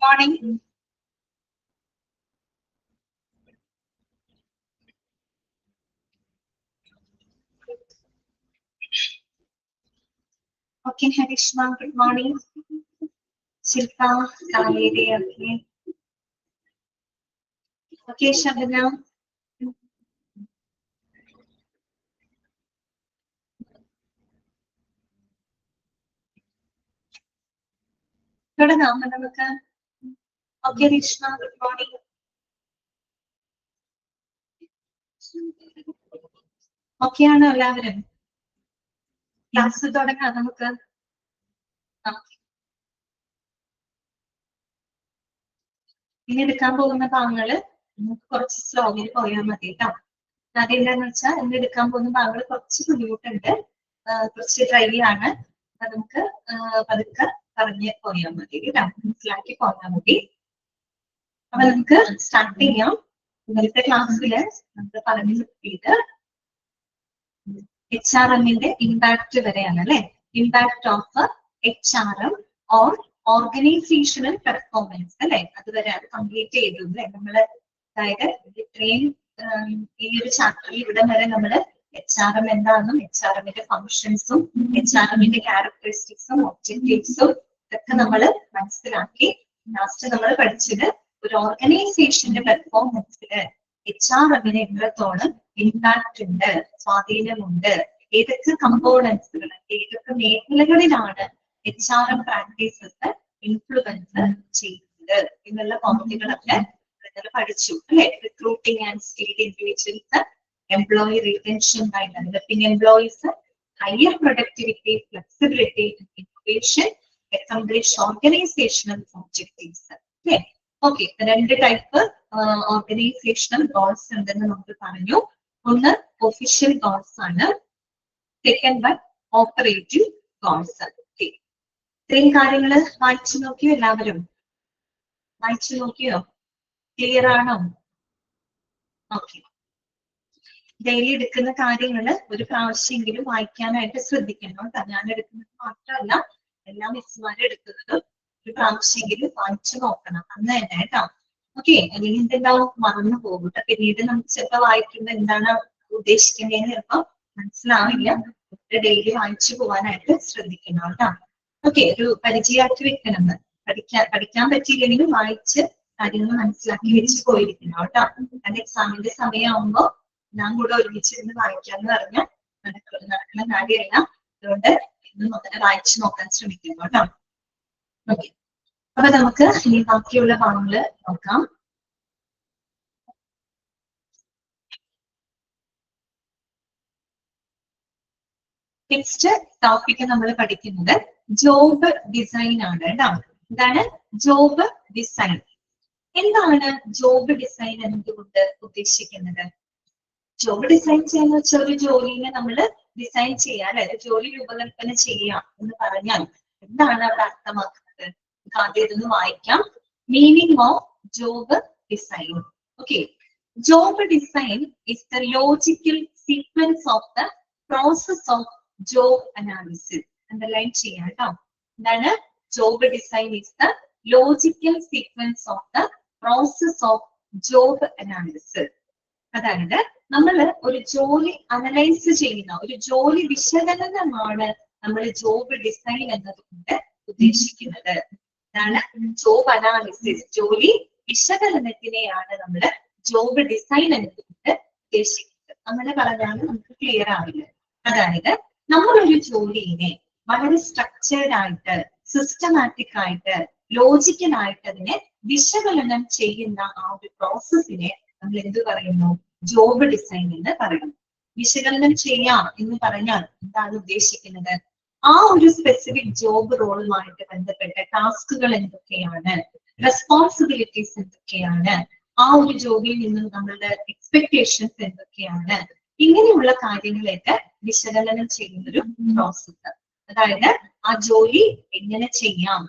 Morning. Okay, Harishma, good morning. Shilpa, Kaveri, okay. Okay, Shabana. തുടങ്ങാം നമുക്ക്. Okay, Rishma, good morning. Okay ആണോ എല്ലാവരും? Class തുടങ്ങാം നമുക്ക്. ഇനി എടുക്കാൻ പോകുന്ന ഭാഗങ്ങള് നമുക്ക് കുറച്ച് സ്ലോവിൽ പോയാൽ മതി കേട്ടോ. അതെന്താന്ന് വെച്ചാൽ ഇന്ന് എടുക്കാൻ പോകുന്ന ഭാഗങ്ങൾ കുറച്ച് ബുദ്ധിമുട്ടുണ്ട്, കുറച്ച് ഡ്രൈ ആണ്. അത് നമുക്ക് പതുക്കെ പറഞ്ഞ് പോയാൽ മതി കേട്ടോ, മനസ്സിലാക്കി പോയാൽ മതി. അപ്പൊ നമുക്ക് സ്റ്റാർട്ട് ചെയ്യാം. ഇന്നലത്തെ ക്ലാസ്സില് നമുക്ക് പറഞ്ഞു നിർത്തിയത് HRM-ന്റെ ഇമ്പാക്ട് വരെയാണ് അല്ലെ. Impact of HRM on organisational performance അല്ലെ, അതുവരെ അത് കംപ്ലീറ്റ് ചെയ്തു അല്ലെ നമ്മള്. അതായത് ഇത്രയും ഈ ഒരു ചാപ്റ്ററിൽ ഇവിടെ വരെ നമ്മള് HRM എന്താണെന്നും HRM-ന്റെ ഫങ്ഷൻസും HRM-ന്റെ ക്യാരക്ടറിസ്റ്റിക്സും ഒബ്ജക്റ്റീവ്സും ഇതൊക്കെ നമ്മള് മനസ്സിലാക്കി. ലാസ്റ്റ് നമ്മൾ പഠിച്ചത് ഒരു ഓർഗനൈസേഷന്റെ പെർഫോമൻസില് HRM-ന് എത്രത്തോളം ഇമ്പാക്ട് ഉണ്ട്, സ്വാധീനമുണ്ട്, ഏതൊക്കെ കമ്പോണൻസുകൾ, ഏതൊക്കെ മേഖലകളിലാണ് HRM പ്രാക്ടീസസ് ഇൻഫ്ലുവൻസ് ചെയ്യുന്നത് എന്നുള്ള പോയിന്റുകളൊക്കെ നിങ്ങൾ പഠിച്ചു അല്ലെ. Recruiting and skilled individuals, employee retention by developing employees, higher productivity, flexibility, innovation, accomplish organisational objectives അല്ലെ. ഓക്കെ, രണ്ട് ടൈപ്പ് ഓർഗനൈസേഷണൽ ഗോൾസ് ഉണ്ടെന്ന് നമുക്ക് പറഞ്ഞു. ഒന്ന് ഒഫീഷ്യൽ ഗോൾസ് ആണ്, സെക്കൻഡ് വൺ ഓപ്പറേറ്റീവ് ഗോൾസ്. ഇത്രയും കാര്യങ്ങള് വായിച്ചു നോക്കിയോ എല്ലാവരും? വായിച്ചു നോക്കിയോ? ക്ലിയർ ആണോ? ഓക്കെ. ഡെയിലി എടുക്കുന്ന കാര്യങ്ങള് ഒരു പ്രാവശ്യമെങ്കിലും വായിക്കാനായിട്ട് ശ്രദ്ധിക്കണം കേട്ടോ. ഞാൻ എടുക്കുന്നത് മാത്രമല്ല, എല്ലാ മിസ്സുമാരും എടുക്കുന്നത് ഒരു പ്രാവശ്യമെങ്കിലും വായിച്ചു നോക്കണം അന്ന് തന്നെ കേട്ടോ. ഓക്കെ, അല്ലെങ്കിൽ എന്തുണ്ടാവും, മറന്നു പോകും. പിന്നീട് നമുക്ക് ചിലപ്പോൾ വായിക്കുമ്പോൾ എന്താണ് ഉദ്ദേശിക്കുന്നതെന്ന് ചിലപ്പോൾ മനസ്സിലാവില്ല. ഡെയിലി വായിച്ചു പോകാനായിട്ട് ശ്രദ്ധിക്കണം കേട്ടോ. ഓക്കെ, ഒരു പരിചയമാക്കി വെക്കണം. പഠിക്കാൻ പറ്റിയില്ലെങ്കിലും വായിച്ച് കാര്യങ്ങൾ മനസ്സിലാക്കി വെച്ച് പോയിരിക്കണം കേട്ടോ. കാരണം എക്സാമിന്റെ സമയമാകുമ്പോ ഞാൻ കൂടെ ഒരുമിച്ചിരുന്ന് വായിക്കാന്ന് പറഞ്ഞാൽ നടക്കുന്ന കാര്യമല്ല. അതുകൊണ്ട് ഇന്നും അങ്ങനെ വായിച്ചു നോക്കാൻ ശ്രമിക്കുന്നു കേട്ടോ. ഓക്കെ, അപ്പൊ നമുക്ക് ഇനി ബാക്കിയുള്ള ഭാഗങ്ങള് നോക്കാം. നെക്സ്റ്റ് ടോപ്പിക് നമ്മൾ പഠിക്കുന്നത് ജോബ് ഡിസൈൻ ആണ് കേട്ടോ. എന്താണ് ജോബ് ഡിസൈൻ? എന്താണ് ജോബ് ഡിസൈൻ എന്നതുകൊണ്ട് ഉദ്ദേശിക്കുന്നത്? ജോബ് ഡിസൈൻ ചെയ്യാന്ന് വെച്ചാൽ ഒരു ജോലിനെ നമ്മൾ ഡിസൈൻ ചെയ്യാം അല്ലെ, ഒരു ജോലി രൂപകൽപ്പന ചെയ്യാം എന്ന് പറഞ്ഞാൽ എന്താണ് അവിടെ അർത്ഥമാക്കുന്നത്? ആദ്യം ഇതൊന്ന് വായിക്കാം. Meaning of job design. Okay, job design is the logical sequence of the process of job analysis. Underline ചെയ്യാം കേട്ടോ. എന്താണ് job design? Is the logical sequence of the process of job analysis. അതായത് നമ്മൾ ഒരു ജോലി അനലൈസ് ചെയ്യുന്ന ഒരു ജോലി വിശകലനമാണ് നമ്മൾ ജോബ് ഡിസൈൻ എന്നതുകൊണ്ട് ഉദ്ദേശിക്കുന്നത്. അതാണ് ജോബ് അനാലിസിസ്. ജോലി വിശകലനത്തിനെയാണ് നമ്മൾ ജോബ് ഡിസൈൻ എന്നതുകൊണ്ട് ഉദ്ദേശിക്കുന്നത്. അങ്ങനെ പറഞ്ഞാൽ നമുക്ക് ക്ലിയർ ആവില്ല. അതായത് നമ്മളൊരു ജോലിയെ വളരെ സ്ട്രക്ചേർഡ് ആയിട്ട്, സിസ്റ്റമാറ്റിക് ആയിട്ട്, ലോജിക്കൽ ആയിട്ട് അതിനെ വിശകലനം ചെയ്യുന്ന ആ ഒരു പ്രോസസ്സിനെ നമ്മൾ എന്ത് പറയുന്നു? ജോബ് ഡിസൈൻ എന്ന് പറയുന്നു. വിശകലനം ചെയ്യാം എന്ന് പറഞ്ഞാൽ എന്താണ് ഉദ്ദേശിക്കുന്നത്? ആ ഒരു സ്പെസിഫിക് ജോബ് റോളുമായിട്ട് ബന്ധപ്പെട്ട ടാസ്കുകൾ എന്തൊക്കെയാണ്, റെസ്പോൺസിബിലിറ്റീസ് എന്തൊക്കെയാണ്, ആ ഒരു ജോബിൽ നിന്നും നമ്മളുടെ എക്സ്പെക്ടേഷൻസ് എന്തൊക്കെയാണ്, ഇങ്ങനെയുള്ള കാര്യങ്ങളൊക്കെ വിശകലനം ചെയ്യുന്നൊരു പ്രോസസ്സ്. അതായത് ആ ജോലി എങ്ങനെ ചെയ്യാം,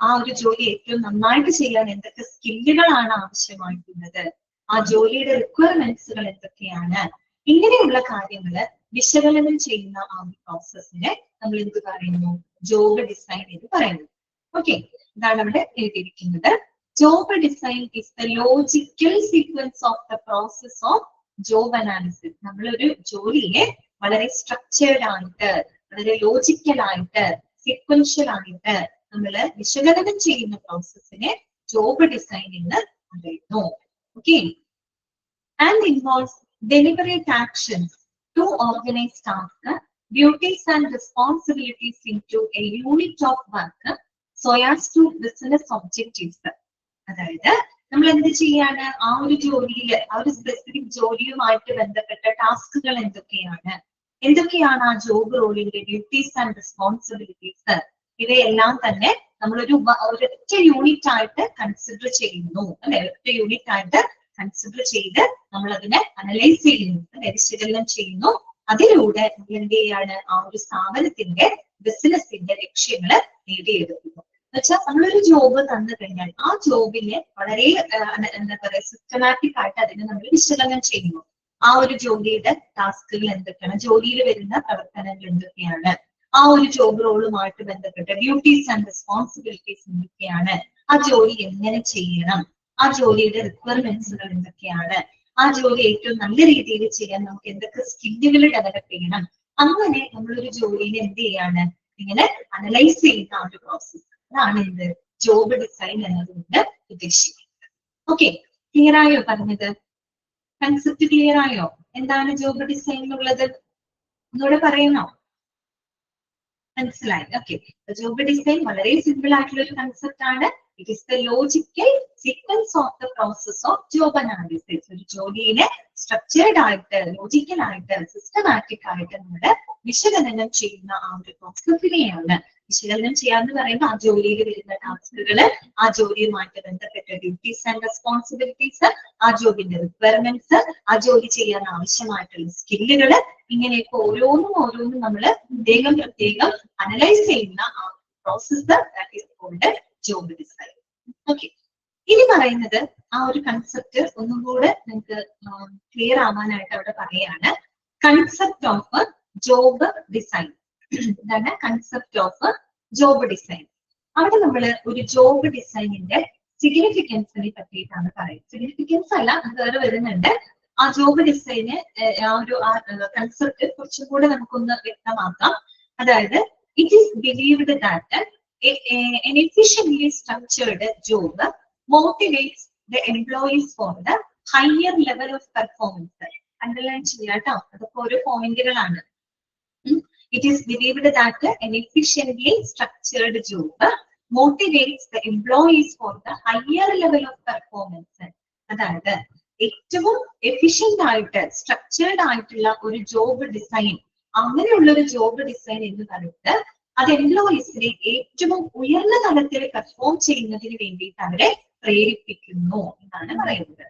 ആ ഒരു ജോലി ഏറ്റവും നന്നായിട്ട് ചെയ്യാൻ എന്തൊക്കെ സ്കില്ലുകളാണ് ആവശ്യമായിട്ടുള്ളത്, ആ ജോലിയുടെ റിക്വയർമെന്റ്സുകൾ എന്തൊക്കെയാണ്, ഇങ്ങനെയുള്ള കാര്യങ്ങള് വിശകലനം ചെയ്യുന്ന ആ ഒരു പ്രോസസ്സിനെ നമ്മൾ എന്ത് പറയുന്നു, ജോബ് ഡിസൈൻ എന്ന് പറയുന്നു. ഓക്കെ, ഇതാണ് അവിടെ എഴുതിയിരിക്കുന്നത്. Job design is the logical sequence of the process of job analysis. നമ്മളൊരു ജോലിയെ വളരെ സ്ട്രക്ചേർഡ് ആയിട്ട്, വളരെ ലോജിക്കൽ ആയിട്ട്, സീക്വൻഷ്യൽ ആയിട്ട് നമ്മൾ വിശകലനം ചെയ്യുന്ന പ്രോസസ്സിനെ ജോബ് ഡിസൈൻ എന്ന് പറയുന്നു. Okay, and involves deliberate actions to organize tasks, duties and responsibilities into a unit of work so as to business objectives. അതായത് നമ്മൾ എന്ത് ചെയ്യാണ്, ആ ഒരു ജോലിയിൽ, ആ ഒരു സ്പെസിഫിക് ജോലിയുമായിട്ട് ബന്ധപ്പെട്ട ടാസ്കുകൾ എന്തൊക്കെയാണ് ആ ജോബ് റോളിന്റെ ഡ്യൂട്ടീസ് ആൻഡ് റെസ്പോൺസിബിലിറ്റീസ്, ഇവയെല്ലാം തന്നെ നമ്മളൊരു ഒരൊറ്റ യൂണിറ്റ് ആയിട്ട് കൺസിഡർ ചെയ്യുന്നു, അല്ലെ? ഒറ്റ യൂണിറ്റ് ആയിട്ട് കൺസിഡർ ചെയ്ത് നമ്മൾ അതിനെ അനലൈസ് ചെയ്യുന്നു, വിശകലനം ചെയ്യുന്നു. അതിലൂടെ നമ്മൾ എന്ത് ചെയ്യാണ്, ആ ഒരു സ്ഥാപനത്തിന്റെ ബിസിനസിന്റെ ലക്ഷ്യങ്ങള് നേടിയെടുക്കുന്നു. എന്നുവെച്ചാൽ നമ്മളൊരു ജോബ് തന്നു കഴിഞ്ഞാൽ ആ ജോബിനെ വളരെ എന്താ പറയുക, സിസ്റ്റമാറ്റിക് ആയിട്ട് അതിനെ നമ്മൾ വിശകലനം ചെയ്യുന്നു. ആ ഒരു ജോലിയുടെ ടാസ്കുകൾ എന്തൊക്കെയാണ്, ജോലിയിൽ വരുന്ന പ്രവർത്തനങ്ങൾ എന്തൊക്കെയാണ്, ആ ഒരു ജോബ് റോളുമായിട്ട് ബന്ധപ്പെട്ട ഡ്യൂട്ടീസ് ആൻഡ് റെസ്പോൺസിബിലിറ്റീസ് എന്തൊക്കെയാണ്, ആ ജോലി എങ്ങനെ ചെയ്യണം, ആ ജോലിയുടെ റിക്വയർമെന്റ്സുകൾ എന്തൊക്കെയാണ്, ആ ജോലി ഏറ്റവും നല്ല രീതിയിൽ ചെയ്യാൻ നമുക്ക് എന്തൊക്കെ സ്കില്ലുകൾ ഡെവലപ്പ് ചെയ്യണം, അങ്ങനെ നമ്മളൊരു ജോലിനെ എന്ത് ചെയ്യാണ്, ഇങ്ങനെ അനലൈസ് ചെയ്യുന്ന ആ ഒരു പ്രോസസ്. അതാണ് എന്ത് ജോബ് ഡിസൈൻ എന്നതുകൊണ്ട് ഉദ്ദേശിക്കുന്നത്. ഓക്കെ, ക്ലിയർ ആയോ പറഞ്ഞത്? കൺസെപ്റ്റ് ക്ലിയർ ആയോ? എന്താണ് ജോബ് ഡിസൈൻ എന്നുള്ളത് ഒന്നുകൂടെ പറയണോ? മനസ്സിലായി? ഓക്കെ, ജോബ് ഡിസൈൻ വളരെ സിമ്പിൾ ആയിട്ടുള്ള ഒരു കൺസെപ്റ്റ് ആണ്. It is the logical sequence of the process of job analysis. ഒരു ജോലിയെ സ്ട്രക്ചേർഡ് ആയിട്ട്, ലോജിക്കൽ ആയിട്ട്, സിസ്റ്റമാറ്റിക് ആയിട്ട് നമ്മുടെ വിശകലനം ചെയ്യുന്ന ആ ഒരു പ്രോസസ്സിനെയാണ് വിശകലനം ചെയ്യാന്ന് പറയുമ്പോൾ ആ ജോലിയിൽ വരുന്ന ടാസ്കുകള്, ആ ജോലിയുമായിട്ട് ബന്ധപ്പെട്ട ഡ്യൂട്ടീസ് ആൻഡ് റെസ്പോൺസിബിലിറ്റീസ്, ആ ജോബിന്റെ റിക്വയർമെന്റ്സ്, ആ ജോലി ചെയ്യാൻ ആവശ്യമായിട്ടുള്ള സ്കില്ലുകള്, ഇങ്ങനെയൊക്കെ ഓരോന്നും നമ്മൾ പ്രത്യേകം അനലൈസ് ചെയ്യുന്ന ആ process that is called job design. Okay, ഇനി പറയുന്നത് ആ ഒരു കൺസെപ്റ്റ് ഒന്നും കൂടെ നിങ്ങൾക്ക് ക്ലിയർ ആവാനായിട്ട് അവിടെ പറയാണ്. Concept of job design. എന്താണ് കൺസെപ്റ്റ് ഓഫ് ജോബ് ഡിസൈൻ? അവിടെ നമ്മൾ ഒരു ജോബ് ഡിസൈനിന്റെ സിഗ്നിഫിക്കൻസിനെ പറ്റിയിട്ടാണ് പറയുന്നത്. സിഗ്നിഫിക്കൻസ് അല്ല, അത് വേറെ വരുന്നുണ്ട്. ആ ജോബ് ഡിസൈന് ആ ഒരു കൺസെപ്റ്റ് കുറച്ചും കൂടെ നമുക്കൊന്ന് വ്യക്തമാക്കാം. അതായത് it is believed that an efficiently structured job motivates the employees for the higher level of performance. Underline ചെയ്യാട്ടോ, അതൊക്കെ ഓരോ പോയിന്റുകളാണ്. It is believed that an efficiently structured job motivates the employees for the higher level of performance. അതായത് ഏറ്റവും efficient ആയിട്ട് structured ആയിട്ടുള്ള ഒരു job design, അങ്ങനെയുള്ള ഒരു ജോബ് ഡിസൈൻ എന്ന് പറയുന്നത് അത് എംപ്ലോയീസിനെ ഏറ്റവും ഉയർന്ന തലത്തിൽ പെർഫോം ചെയ്യുന്നതിന് വേണ്ടിയിട്ട് അവരെ പ്രേരിപ്പിക്കുന്നു എന്നാണ് പറയുന്നത്.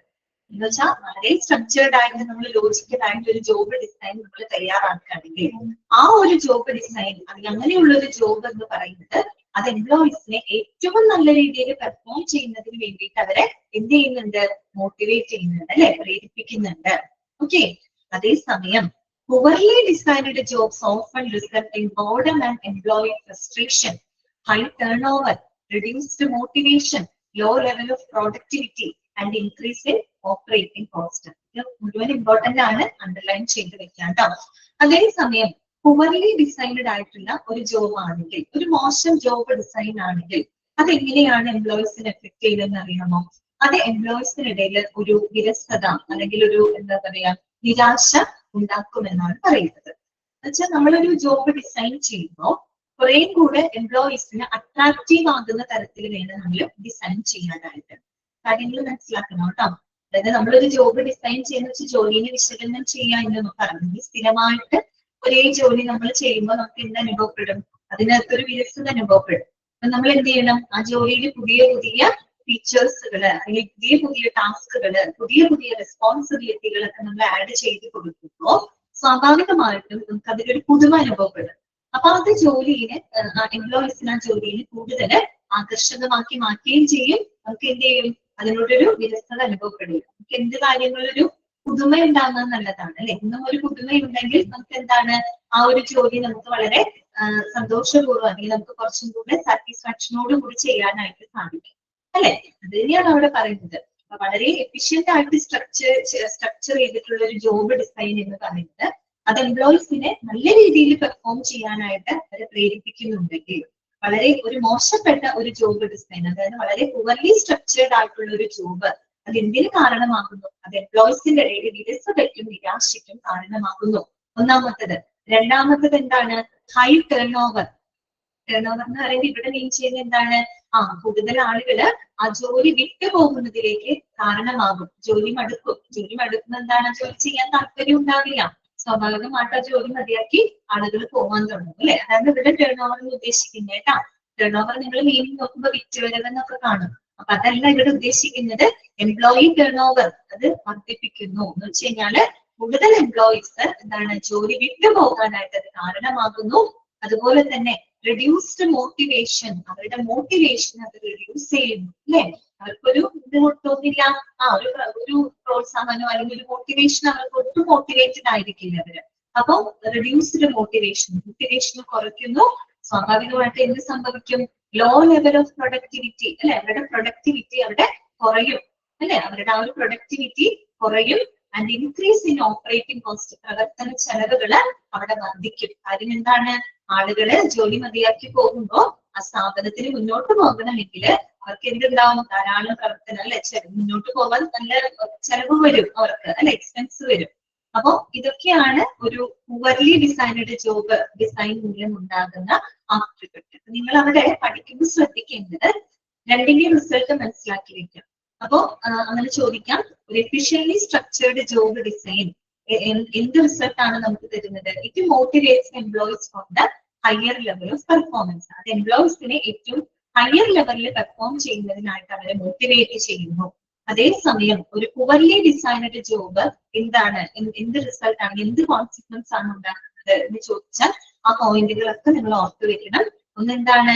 എന്ന് വെച്ചാൽ വളരെ സ്ട്രക്ചേർഡ് ആയിട്ട് നമ്മൾ ലോജിക്കൽ ആയിട്ട് ഒരു ജോബ് ഡിസൈൻ നമ്മൾ തയ്യാറാക്കുകയാണെങ്കിൽ ആ ഒരു ജോബ് ഡിസൈൻ, അങ്ങനെയുള്ള ഒരു ജോബ് എന്ന് പറയുന്നത് അത് എംപ്ലോയീസിനെ ഏറ്റവും നല്ല രീതിയിൽ പെർഫോം ചെയ്യുന്നതിന് വേണ്ടിയിട്ട് അവരെ എന്ത് ചെയ്യുന്നുണ്ട്, മോട്ടിവേറ്റ് ചെയ്യുന്നുണ്ട്, അല്ലെ, പ്രേരിപ്പിക്കുന്നുണ്ട്. ഓക്കെ, അതേസമയം poorly designed jobs often result in boredom and employee frustration, high turnover, reduced motivation, low level of productivity, and increase in operating cost. ഇത് മുഴുവൻ ഇമ്പോർട്ടന്റ് ആണ്, അണ്ടർലൈൻ ചെയ്ത് വെക്കാം കേട്ടോ. അതേസമയം poorly designed ആയിട്ടുള്ള ഒരു ജോബ് ആണെങ്കിൽ, ഒരു മോശം ജോബ് ഡിസൈൻ ആണെങ്കിൽ അത് എങ്ങനെയാണ് എംപ്ലോയീസിനെ എഫക്ട് ചെയ്തെന്ന് അറിയാമോ? അത് എംപ്ലോയീസിനിടയിൽ ഒരു വിരസത അല്ലെങ്കിൽ ഒരു എന്താ പറയാ നിരാശ ഉണ്ടാക്കുമെന്നാണ് പറയുന്നത്. എന്നുവെച്ചാൽ നമ്മളൊരു ജോബ് ഡിസൈൻ ചെയ്യുമ്പോൾ കുറെ കൂടെ എംപ്ലോയീസിന് അട്രാക്റ്റീവ് ആകുന്ന തരത്തിൽ വേണം നമ്മൾ ഡിസൈൻ ചെയ്യാനായിട്ട്. കാര്യങ്ങൾ മനസ്സിലാക്കണം കേട്ടോ. അതായത് നമ്മളൊരു ജോബ് ഡിസൈൻ ചെയ്യുന്ന വെച്ചാൽ ജോലിനെ വിശകലനം ചെയ്യാൻ എന്ന് പറഞ്ഞു. സ്ഥിരമായിട്ട് ഒരേ ജോലി നമ്മൾ ചെയ്യുമ്പോൾ നമുക്ക് എന്ത് അനുഭവപ്പെടും? അതിനകത്തൊരു വിരസത അനുഭവപ്പെടും. അപ്പൊ നമ്മൾ എന്ത് ചെയ്യണം? ആ ജോലിയിൽ പുതിയ പുതിയ ഫീച്ചേഴ്സുകള് അല്ലെങ്കിൽ പുതിയ ടാസ്കുകള്, പുതിയ റെസ്പോൺസിബിലിറ്റികളൊക്കെ നമ്മൾ ആഡ് ചെയ്ത് കൊടുക്കുമ്പോൾ സ്വാഭാവികമായിട്ടും നമുക്ക് അതിലൊരു പുതുമ അനുഭവപ്പെടും. അപ്പൊ അത് ജോലിയെ എംപ്ലോയീസിന് ആ ജോലിയിൽ കൂടുതൽ ആകർഷകമാക്കി മാറ്റുകയും ചെയ്യും. നമുക്ക് എന്ത് ചെയ്യും, അതിനോടൊരു വിരസത അനുഭവപ്പെടുക. നമുക്ക് എന്ത് കാര്യങ്ങളൊരു പുതുമ ഉണ്ടാകുന്നത് നല്ലതാണ് അല്ലെ. ഇന്നും ഒരു പുതുമയുണ്ടെങ്കിൽ നമുക്ക് എന്താണ് ആ ഒരു ജോലി നമുക്ക് വളരെ സന്തോഷപൂർവ്വം അല്ലെങ്കിൽ നമുക്ക് കുറച്ചും കൂടെ സാറ്റിസ്ഫാക്ഷനോട് കൂടി ചെയ്യാനായിട്ട് സാധിക്കും അല്ലെ. അത് തന്നെയാണ് അവിടെ പറയുന്നത്. വളരെ എഫിഷ്യന്റ് ആയിട്ട് സ്ട്രക്ചർ ചെയ്തിട്ടുള്ള ഒരു ജോബ് ഡിസൈൻ എന്ന് പറയുന്നത് അത് എംപ്ലോയീസിനെ നല്ല രീതിയിൽ പെർഫോം ചെയ്യാനായിട്ട് അവരെ പ്രേരിപ്പിക്കുന്നുണ്ടെങ്കിൽ, വളരെ ഒരു മോശപ്പെട്ട ഒരു ജോബ് ഡിസൈൻ, അതായത് വളരെ പുവർലി സ്ട്രക്ചേർഡ് ആയിട്ടുള്ള ഒരു ജോബ്, അത് എന്തിന് കാരണമാകുന്നു? അത് എംപ്ലോയീസിന്റെ ഇടയിൽ വിരസതയ്ക്കും നിരാശയ്ക്കും കാരണമാകുന്നു. ഒന്നാമത്തത്. രണ്ടാമത്തത് എന്താണ്? High turn over. Turn over എന്ന് പറയുന്നത് ഇവിടെ മീൻ ചെയ്യുന്നത് എന്താണ്? കൂടുതൽ ആളുകള് ആ ജോലി വിട്ടുപോകുന്നതിലേക്ക് കാരണമാകും. ജോലി മടുക്കും. ജോലി മടുക്കുന്നത് എന്താണ്? ജോലി ചെയ്യാൻ താല്പര്യം ഉണ്ടാവില്ല. സ്വാഭാവികമായിട്ട് ആ ജോലി മതിയാക്കി ആളുകൾ പോകാൻ തുടങ്ങും അല്ലെ. അതാണ് ഇവിടെ ടേൺ ഓവർ എന്ന് ഉദ്ദേശിക്കുന്നത് കേട്ടാ. ടേൺ ഓവർ നിങ്ങൾ മീനിങ് നോക്കുമ്പോൾ വിറ്റുവരവെന്നൊക്കെ കാണും. അപ്പൊ അതല്ല ഇവിടെ ഉദ്ദേശിക്കുന്നത്. എംപ്ലോയി ടേൺ ഓവർ അത് വർദ്ധിപ്പിക്കുന്നു എന്ന് വെച്ച് കഴിഞ്ഞാല് കൂടുതൽ എംപ്ലോയീസ് എന്താണ് ജോലി വിട്ടുപോകാനായിട്ട് അത് കാരണമാകുന്നു. അതുപോലെ തന്നെ റെഡ്യൂസ്ഡ് മോട്ടിവേഷൻ, അവരുടെ മോട്ടിവേഷൻ അത് റെഡ്യൂസ് ചെയ്യുന്നു അല്ലെ. അവർക്കൊരു ഇത് തോന്നില്ല, ഒരു പ്രോത്സാഹനോ അല്ലെങ്കിൽ ഒരു മോട്ടിവേഷൻ, അവർക്ക് ഒട്ടും മോട്ടിവേറ്റഡ് ആയിരിക്കില്ല അവര്. അപ്പൊ റെഡ്യൂസ്ഡ് മോട്ടിവേഷൻ കുറയ്ക്കുന്നു. സ്വാഭാവികമായിട്ട് എന്ത് സംഭവിക്കും? ലോ ലെവൽ ഓഫ് പ്രൊഡക്ടിവിറ്റി അല്ലെ. അവരുടെ പ്രൊഡക്ടിവിറ്റി അവിടെ കുറയും അല്ലെ. അവരുടെ ആ ഒരു പ്രൊഡക്ടിവിറ്റി കുറയും. And increase in operating cost, പ്രവർത്തന ചെലവുകള് അവിടെ വർദ്ധിക്കും. കാര്യം എന്താണ്? ആളുകള് ജോലി മതിയാക്കി പോകുമ്പോ ആ സ്ഥാപനത്തിന് മുന്നോട്ട് പോകണമെങ്കിൽ അവർക്ക് എന്തുണ്ടാവും? ധാരാളം പ്രവർത്തനം അല്ലെ, മുന്നോട്ട് പോകാൻ നല്ല ചെലവ് വരും അവർക്ക് അല്ലെ, എക്സ്പെൻസ് വരും. അപ്പോ ഇതൊക്കെയാണ് ഒരു പുവർലി ഡിസൈനഡ് ജോബ് ഡിസൈൻ മൂലം ഉണ്ടാകുന്ന ആഫ്റ്റർ ഇഫക്റ്റ്. നിങ്ങൾ അവിടെ പഠിക്കുമ്പോൾ ശ്രദ്ധിക്കേണ്ടത് രണ്ടിന്റെയും റിസൾട്ട് മനസ്സിലാക്കി വെക്കാം. അപ്പോ അങ്ങനെ ചോദിക്കാം, ഒരു എഫിഷ്യൻലി സ്ട്രക്ചേർഡ് ജോബ് ഡിസൈൻ എന്ത് റിസൾട്ട് ആണ് നമുക്ക് തരുന്നത്? It motivates employees for the higher level of performance. അത് എംപ്ലോയീസിനെ ഏറ്റവും ഹയർ ലെവലിൽ പെർഫോം ചെയ്യുന്നതിനായിട്ട് അവരെ മോട്ടിവേറ്റ് ചെയ്യുന്നു. അതേസമയം ഒരു പുവർലി ഡിസൈനഡ് ജോബ് എന്താണ്, എന്ത് റിസൾട്ട് ആണ്, എന്ത് കോൺസിക്വൻസ് ആണ് ഉണ്ടാക്കുന്നത് എന്ന് ചോദിച്ചാൽ ആ പോയിന്റുകളൊക്കെ നിങ്ങൾ ഓർത്തു വെക്കണം. ഒന്നെന്താണ്?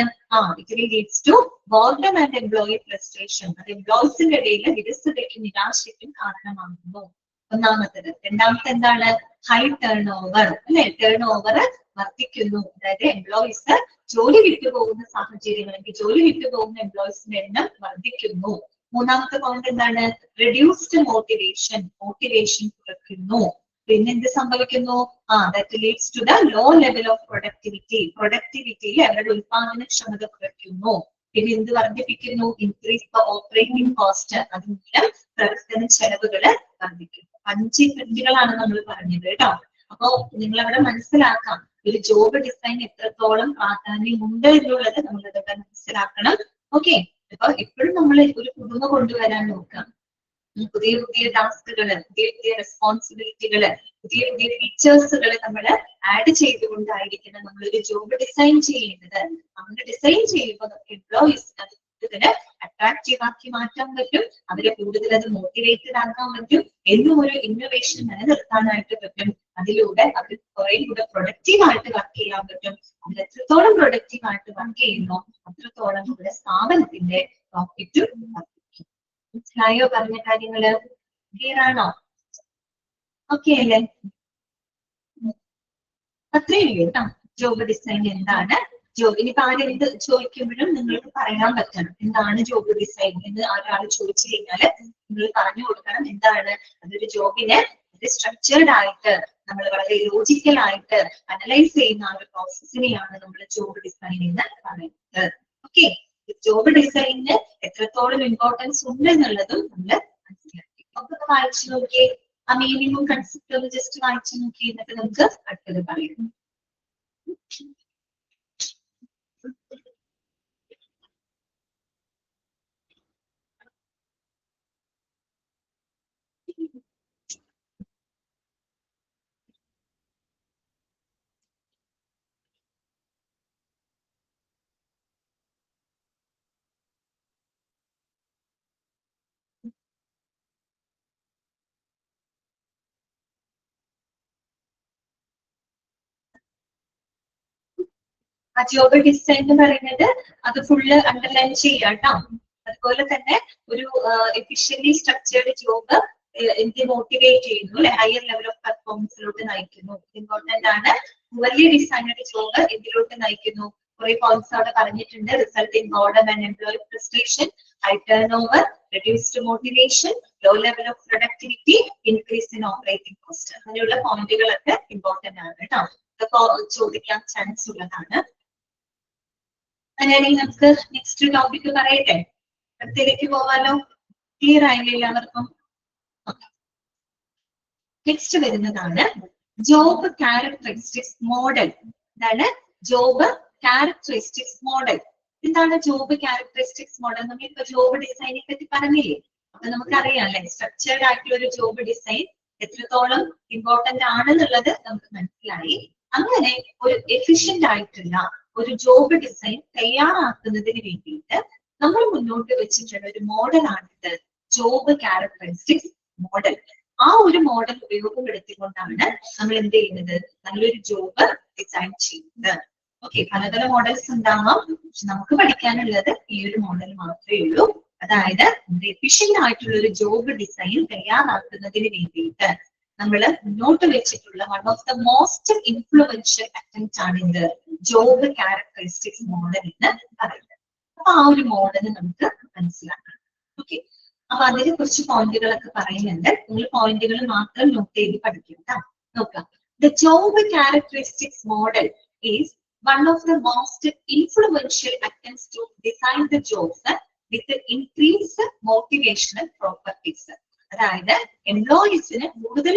It leads to boredom and employee frustration. അത് എംപ്ലോയീസിന്റെ ഇടയിൽ വിരസതയ്ക്കും നിരാശയ്ക്കും കാരണമാകുന്നു. ഒന്നാമത്തത്. രണ്ടാമത്തെ എന്താണ്? ഹൈ ടേൺ ഓവർ അല്ലെ. ടേൺ ഓവർ വർദ്ധിക്കുന്നു. അതായത് എംപ്ലോയീസ് ജോലി വിട്ടുപോകുന്ന സാഹചര്യങ്ങൾ, ജോലി വിട്ടുപോകുന്ന എംപ്ലോയീസിന്റെ എണ്ണം വർദ്ധിക്കുന്നു. മൂന്നാമത്തെ പോയിന്റ് എന്താണ്? റെഡ്യൂസ്ഡ് മോട്ടിവേഷൻ കുറയ്ക്കുന്നു. പിന്നെ എന്ത് സംഭവിക്കുന്നു? That leads to the low level of പ്രൊഡക്ടിവിറ്റിയിൽ അവരുടെ ഉത്പാദനക്ഷമത കുറയ്ക്കുന്നു. പിന്നെ എന്ത് വർദ്ധിപ്പിക്കുന്നു? Increase the operating cost. അതുമൂലം പ്രവർത്തന ചെലവുകള് വർദ്ധിക്കുന്നു. 5 ഇഫക്റ്റുകളാണ് നമ്മൾ പറഞ്ഞത് കേട്ടോ. അപ്പോ നിങ്ങൾ അവിടെ മനസ്സിലാക്കാം ഒരു ജോബ് ഡിസൈൻ എത്രത്തോളം പ്രാധാന്യമുണ്ട് എന്നുള്ളത് നമ്മൾ ഇതൊക്കെ മനസ്സിലാക്കണം. ഓക്കെ. അപ്പൊ എപ്പോഴും നമ്മൾ ഒരു പുതുമ കൊണ്ടുവരാൻ നോക്കാം. പുതിയ പുതിയ ടാസ്കുകള്, പുതിയ പുതിയ റെസ്പോൺസിബിലിറ്റികള്, പുതിയ പുതിയ ഫീച്ചേഴ്സുകൾ നമ്മൾ ആഡ് ചെയ്തുകൊണ്ടായിരിക്കണം നമ്മളൊരു ജോബ് ഡിസൈൻ ചെയ്യുന്നത്. അങ്ങനെ ഡിസൈൻ ചെയ്യുമ്പോൾ നമുക്ക് എംപ്ലോയീസിന് അത് കൂടുതൽ അട്രാക്റ്റീവ് ആക്കി മാറ്റാൻ പറ്റും. അവരെ കൂടുതൽ അത് മോട്ടിവേറ്റഡ് ആക്കാൻ പറ്റും. എന്നും ഒരു ഇന്നോവേഷൻ നിലനിർത്താനായിട്ട് പറ്റും. അതിലൂടെ അവർ കുറെ കൂടെ പ്രൊഡക്റ്റീവ് ആയിട്ട് വർക്ക് ചെയ്യാൻ പറ്റും. അവർ എത്രത്തോളം പ്രൊഡക്റ്റീവ് ആയിട്ട് വർക്ക് ചെയ്യുന്നോ അത്രത്തോളം നമ്മുടെ സ്ഥാപനത്തിന്റെ പ്രോഫിറ്റ് വർദ്ധിക്കും. മനസ്സിലായോ പറഞ്ഞ കാര്യങ്ങള്? ക്ലിയർ ആണോ? ഓക്കെ അല്ലേ? അത്രയേ ഉള്ളൂ കേട്ടോ. ജോബ് ഡിസൈൻ എന്താണ്? ഇനിയിപ്പോ ആരെന്ത് ചോദിക്കുമ്പോഴും നിങ്ങൾക്ക് പറയാൻ പറ്റണം എന്താണ് ജോബ് ഡിസൈൻ എന്ന്. ഒരാൾ ചോദിച്ചു കഴിഞ്ഞാല് നിങ്ങൾ പറഞ്ഞു കൊടുക്കണം എന്താണ്. അതൊരു ജോബിനെ സ്ട്രക്ചേർഡ് ആയിട്ട് നമ്മൾ വളരെ ലോജിക്കൽ ആയിട്ട് അനലൈസ് ചെയ്യുന്ന ആ ഒരു പ്രോസസ്സിനെയാണ് നമ്മൾ ജോബ് ഡിസൈൻ എന്ന് പറയുന്നത്. ഓക്കെ. ജോബ് ഡിസൈനിന് എത്രത്തോളം ഇമ്പോർട്ടൻസ് ഉണ്ട് എന്നുള്ളതും നമ്മൾ മനസ്സിലാക്കി. നമുക്ക് വായിച്ചു നോക്കിയേ. ആ മീനിങ്ങും കൺസെപ്റ്റും ഒന്ന് ജസ്റ്റ് വായിച്ചു നോക്കി, എന്നിട്ട് നമുക്ക് അടുത്തത് പറയാം. ആ ജോബ് ഡിസൈൻ എന്ന് പറയുന്നത് അത് ഫുള്ള് അണ്ടർലൈൻ ചെയ്യാട്ടോ. അതുപോലെ തന്നെ ഒരു എഫിഷ്യന്റ്ലി സ്ട്രക്ചേർഡ് ജോബ് എന്ത് മോട്ടിവേറ്റ് ചെയ്യുന്നു അല്ലെ, ഹയർ ലെവൽ ഓഫ് പെർഫോമൻസിലോട്ട് നയിക്കുന്നു. ഇമ്പോർട്ടന്റ് ആണ്. വലിയ ഡിസൈനഡ് ജോബ് എന്തിലോട്ട് നയിക്കുന്നു? കുറെ പോയിന്റ്സ് അവിടെ പറഞ്ഞിട്ടുണ്ട്. Result in boredom and employee frustration, high turnover, reduced motivation, low level of productivity, increase in operating cost. അങ്ങനെയുള്ള പോയിന്റുകളൊക്കെ ഇമ്പോർട്ടന്റ് ആണ് കേട്ടോ. ഇതൊക്കെ ചോദിക്കാൻ ചാൻസ് ഉള്ളതാണ്. അങ്ങനെയാണെങ്കിൽ നമുക്ക് നെക്സ്റ്റ് ടോപ്പിക് പറയട്ടെ, അടുത്തേക്ക് പോവാലോ. ക്ലിയർ ആയില്ലേ എല്ലാവർക്കും? നെക്സ്റ്റ് വരുന്നതാണ് ജോബ് ക്യാരക്ടറിസ്റ്റിക്സ് മോഡൽ. എന്താണ് ജോബ് ക്യാരക്ടറിസ്റ്റിക്സ് മോഡൽ? എന്താണ് ജോബ് ക്യാരക്ടറിസ്റ്റിക്സ് മോഡൽ? നമ്മളിപ്പോ ജോബ് ഡിസൈനെ പറ്റി പറഞ്ഞില്ലേ? അപ്പൊ നമുക്കറിയാം അല്ലെ, സ്ട്രക്ചേർഡ് ആയിട്ടുള്ള ഒരു ജോബ് ഡിസൈൻ എത്രത്തോളം ഇമ്പോർട്ടന്റ് ആണെന്നുള്ളത് നമുക്ക് മനസ്സിലായി. അങ്ങനെ ഒരു എഫിഷ്യന്റ് ആയിട്ടുള്ള ഒരു ജോബ് ഡിസൈൻ തയ്യാറാക്കുന്നതിന് വേണ്ടിയിട്ട് നമ്മൾ മുന്നോട്ട് വെച്ചിട്ടുള്ള ഒരു മോഡലാണിത്, ജോബ് ക്യാരക്ടറിസ്റ്റിക്സ് മോഡൽ. ആ ഒരു മോഡൽ ഉപയോഗപ്പെടുത്തിക്കൊണ്ടാണ് നമ്മൾ എന്ത് ചെയ്യുന്നത്, നല്ലൊരു ജോബ് ഡിസൈൻ ചെയ്യുന്നത്. ഓക്കെ, പലതരം മോഡൽസ് ഉണ്ടാവാം, പക്ഷെ നമുക്ക് പഠിക്കാനുള്ളത് ഈ ഒരു മോഡൽ മാത്രമേ ഉള്ളൂ. അതായത് എഫിഷ്യന്റ് ആയിട്ടുള്ള ഒരു ജോബ് ഡിസൈൻ തയ്യാറാക്കുന്നതിന് വേണ്ടിയിട്ട് നമ്മൾ മുന്നോട്ട് വെച്ചിട്ടുള്ള one of the most influential attempt ആണ് ഇത് ജോബ് ക്യാരക്ടറിസ്റ്റിക്സ് മോഡൽ എന്ന് പറയുന്നത്. അപ്പൊ ആ ഒരു മോഡൽ നമുക്ക് മനസ്സിലാക്കണം. ഓക്കെ, അപ്പൊ അതിനെ കുറിച്ച് പോയിന്റുകളൊക്കെ പറയുന്നുണ്ട്. നിങ്ങൾ പോയിന്റുകൾ മാത്രം നോട്ട് ചെയ്ത് പഠിക്കുക. നോക്കാം. The job characteristics model is one of the most influential attempts to design the jobs with the increased motivational properties. അതായത് എംപ്ലോയീസിന് കൂടുതൽ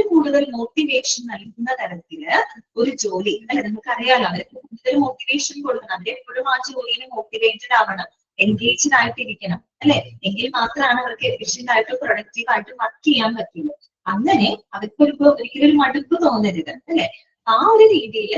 മോട്ടിവേഷൻ നൽകുന്ന തരത്തില് ഒരു ജോലി അല്ലെ, നമുക്കറിയാലോ അവർക്ക് കൂടുതൽ മോട്ടിവേഷൻ കൊടുക്കണം. അവർ എപ്പോഴും ആ ജോലിയിൽ മോട്ടിവേറ്റഡ് ആവണം, എൻഗേജ്ഡ് ആയിട്ടിരിക്കണം അല്ലെ, എങ്കിൽ മാത്രമാണ് അവർക്ക് എഫിഷ്യന്റ് ആയിട്ട് പ്രൊഡക്റ്റീവ് ആയിട്ട് വർക്ക് ചെയ്യാൻ പറ്റുള്ളൂ. അങ്ങനെ അവർക്ക് ഒരിക്കലും ഒരു മടുപ്പ് തോന്നരുത് അല്ലെ. ആ ഒരു രീതിയിൽ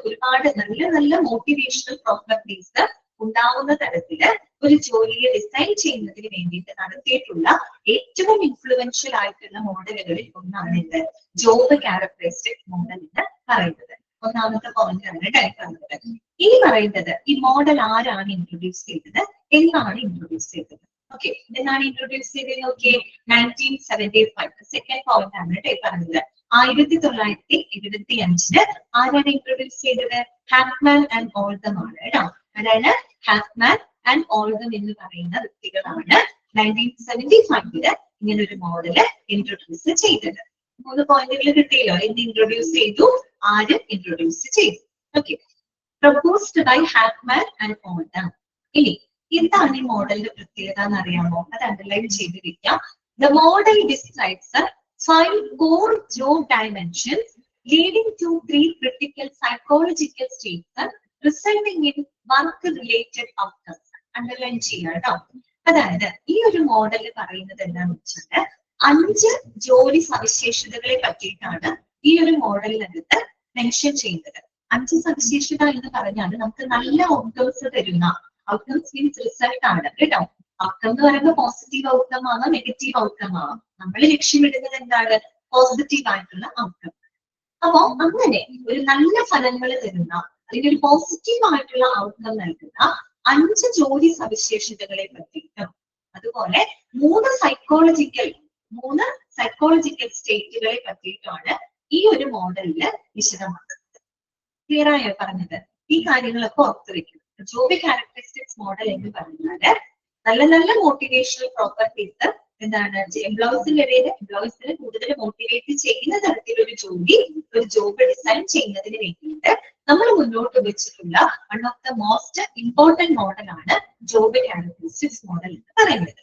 ഒരുപാട് നല്ല മോട്ടിവേഷണൽ പ്രോപ്പർട്ടീസ് ഉണ്ടാവുന്ന തരത്തില് ഒരു ജോലിയെ ഡിസൈൻ ചെയ്യുന്നതിന് വേണ്ടിയിട്ട് നടത്തിയിട്ടുള്ള ഏറ്റവും ഇൻഫ്ലുവൻഷ്യൽ ആയിട്ടുള്ള മോഡലുകളിൽ ഒന്നാണ് ഇത് ജോബ് ക്യാരക്ടറിസ്റ്റിക് മോഡൽ എന്ന് പറയുന്നത്. ഒന്നാമത്തെ പോയിന്റ് ആണ് പറയുന്നത്. ഇനി പറയുന്നത് ഈ മോഡൽ ആരാണ് ഇൻട്രൊഡ്യൂസ് ചെയ്തത്, എന്നാണ് ഇൻട്രൊഡ്യൂസ് ചെയ്തത്? ഓക്കെ, എന്നാണ് ഇൻട്രൊഡ്യൂസ് ചെയ്തത്? ഓക്കെ, 1975. സെക്കൻഡ് പോയിന്റ് ആണ് പറഞ്ഞത്. 1975 ആരാണ് ഇൻട്രൊഡ്യൂസ് ചെയ്തത്? ഹാഫ്മാൻ ആൻഡ് ഓൾഡം ആണ് കേട്ടോ. അതായത് ഹാഫ്മാൻ ആൻഡ് ഓൾഡം എന്ന് പറയുന്ന വ്യക്തികളാണ് 1975 ഇങ്ങനെ ഒരു മോഡല് ഇൻട്രൊഡ്യൂസ് ചെയ്തത്. 3 പോയിന്റുകൾ കിട്ടിയല്ലോ. എന്ത് ഇൻട്രൊഡ്യൂസ് ചെയ്തു, ആര് ഇൻട്രൊഡ്യൂസ് ചെയ്തു? Okay, proposed by Hackman and Oldham. ഇനി എന്താണ് ഈ മോഡലിന്റെ പ്രത്യേകത എന്ന് അറിയാമോ? അത് അണ്ടർലൈൻ ചെയ്ത് വെക്കാം. The model describes 5 core job dimensions leading to 3 critical psychological states resulting in work-related outcomes. Underline ചെയ്യാം കേട്ടോ. അതായത് ഈ ഒരു മോഡൽ പറയുന്നത് എന്താണെന്ന് വെച്ചാൽ 5 ജോലി സവിശേഷതകളെ പറ്റിയിട്ടാണ് ഈ ഒരു മോഡലിനകത്ത് മെൻഷൻ ചെയ്യുന്നത്. 5 സവിശേഷത എന്ന് പറഞ്ഞാൽ നമുക്ക് നല്ല ഔട്ട്കംസ് തരുന്ന, ഔട്ട്കംസ് മീൻസ് റിസൾട്ട് ആണ് കേട്ടോ. ഔട്ട്കം എന്ന് പറയുമ്പോൾ പോസിറ്റീവ് ഔട്ട്കം ആവാം, നെഗറ്റീവ് ഔട്ട്കം ആവാം. നമ്മൾ ലക്ഷ്യമിടുന്നത് എന്താണ്? പോസിറ്റീവ് ആയിട്ടുള്ള ഔട്ട്കം. അപ്പോ അങ്ങനെ ഒരു നല്ല ഫലങ്ങൾ തരുന്ന, അല്ലെങ്കിൽ ഒരു പോസിറ്റീവ് ആയിട്ടുള്ള ഔട്ട്കം നൽകുന്ന 5 ജോലി സവിശേഷതകളെ പറ്റിയിട്ടും അതുപോലെ 3 സൈക്കോളജിക്കൽ സ്റ്റേറ്റുകളെ പറ്റിയിട്ടുമാണ് ഈ ഒരു മോഡലില് വിശദമാക്കുന്നത്. ക്ലിയർ ആയോ പറഞ്ഞത്? ഈ കാര്യങ്ങളൊക്കെ ഓർത്തുവെക്കും. ജോബ് ക്യാരക്ടറിസ്റ്റിക്സ് മോഡൽ എന്ന് പറഞ്ഞാല് നല്ല മോട്ടിവേഷണൽ പ്രോപ്പർട്ടീസ് എന്താണ് എംപ്ലോയീസിന് കൂടുതൽ മോട്ടിവേറ്റ് ചെയ്യുന്ന തരത്തിലൊരു ജോബ് ഡിസൈൻ ചെയ്യുന്നതിന് വേണ്ടിയിട്ട് നമ്മൾ മുന്നോട്ട് വെച്ചിട്ടുള്ള one of the most important മോഡലാണ് ജോബ് ക്യാരക്ടറിസ്റ്റിക്സ് മോഡൽ എന്ന് പറയുന്നത്.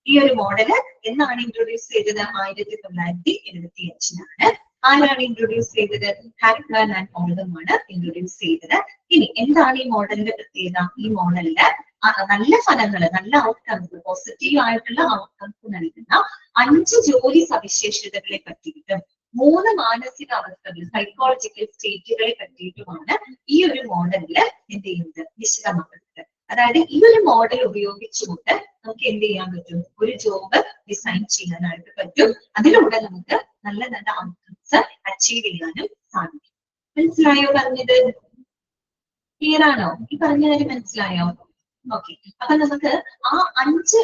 ഈ ഒരു മോഡല് എന്നാണ് ഇൻട്രൊഡ്യൂസ് ചെയ്തത്? 1975 ആരാണ് ഇൻട്രൊഡ്യൂസ് ചെയ്തത്? ഹാഫ്മാൻ ആൻഡ് ഓൾഡം ആണ് ഇൻട്രൊഡ്യൂസ് ചെയ്തത്. ഇനി എന്താണ് ഈ മോഡലിന്റെ പ്രത്യേകത? ഈ മോഡലില് നല്ല ഫലങ്ങൾ, നല്ല ഔട്ട്കംസ്, പോസിറ്റീവ് ആയിട്ടുള്ള ഔട്ട്കംസ് നൽകുന്ന 5 ജോലി സവിശേഷതകളെ പറ്റിയിട്ടും 3 മാനസിക അവസ്ഥകൾ, സൈക്കോളജിക്കൽ സ്റ്റേറ്റുകളെ പറ്റിയിട്ടുമാണ് ഈ ഒരു മോഡലില് എന്ത് ചെയ്യുന്നത്? വിശദമാക്കുന്നത്. അതായത് ഈ ഒരു മോഡൽ ഉപയോഗിച്ചുകൊണ്ട് നമുക്ക് എന്ത് ചെയ്യാൻ പറ്റും? ഒരു ജോബ് ഡിസൈൻ ചെയ്യാനായിട്ട് പറ്റും. അതിലൂടെ നമുക്ക് നല്ല ഔട്ട്കംസ് അച്ചീവ് ചെയ്യാനും സാധിക്കും. മനസ്സിലായോ പറഞ്ഞത്? ക്ലിയർ ആണോ? ഈ പറഞ്ഞ കാര്യം മനസ്സിലായോ? ഓക്കെ. അപ്പൊ നമുക്ക് ആ 5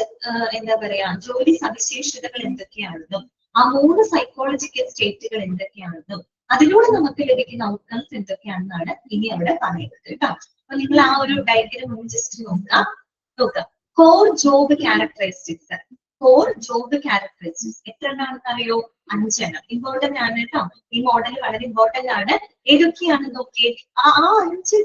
എന്താ പറയാ ജോലി സവിശേഷതകൾ എന്തൊക്കെയാണെന്നും ആ 3 സൈക്കോളജിക്കൽ സ്റ്റേറ്റുകൾ എന്തൊക്കെയാണെന്നും അതിലൂടെ നമുക്ക് ലഭിക്കുന്ന ഔട്ട്കംസ് എന്തൊക്കെയാണെന്നാണ് ഇനി അവിടെ പറയുന്നത് കേട്ടോ. അപ്പൊ നിങ്ങൾ ആ ഒരു ഡയഗ്രം ജസ്റ്റ് നോക്കുക. Core job characteristics. Core job characteristics എത്ര എണ്ണാണെന്ന് അറിയോ? 5 എണ്ണം. ഇമ്പോർട്ടന്റ് ആണ് കേട്ടോ. ഈ മോഡൽ വളരെ ഇമ്പോർട്ടന്റ് ആണ്. ഏതൊക്കെയാണെന്ന് നോക്കിയേ. ആ 5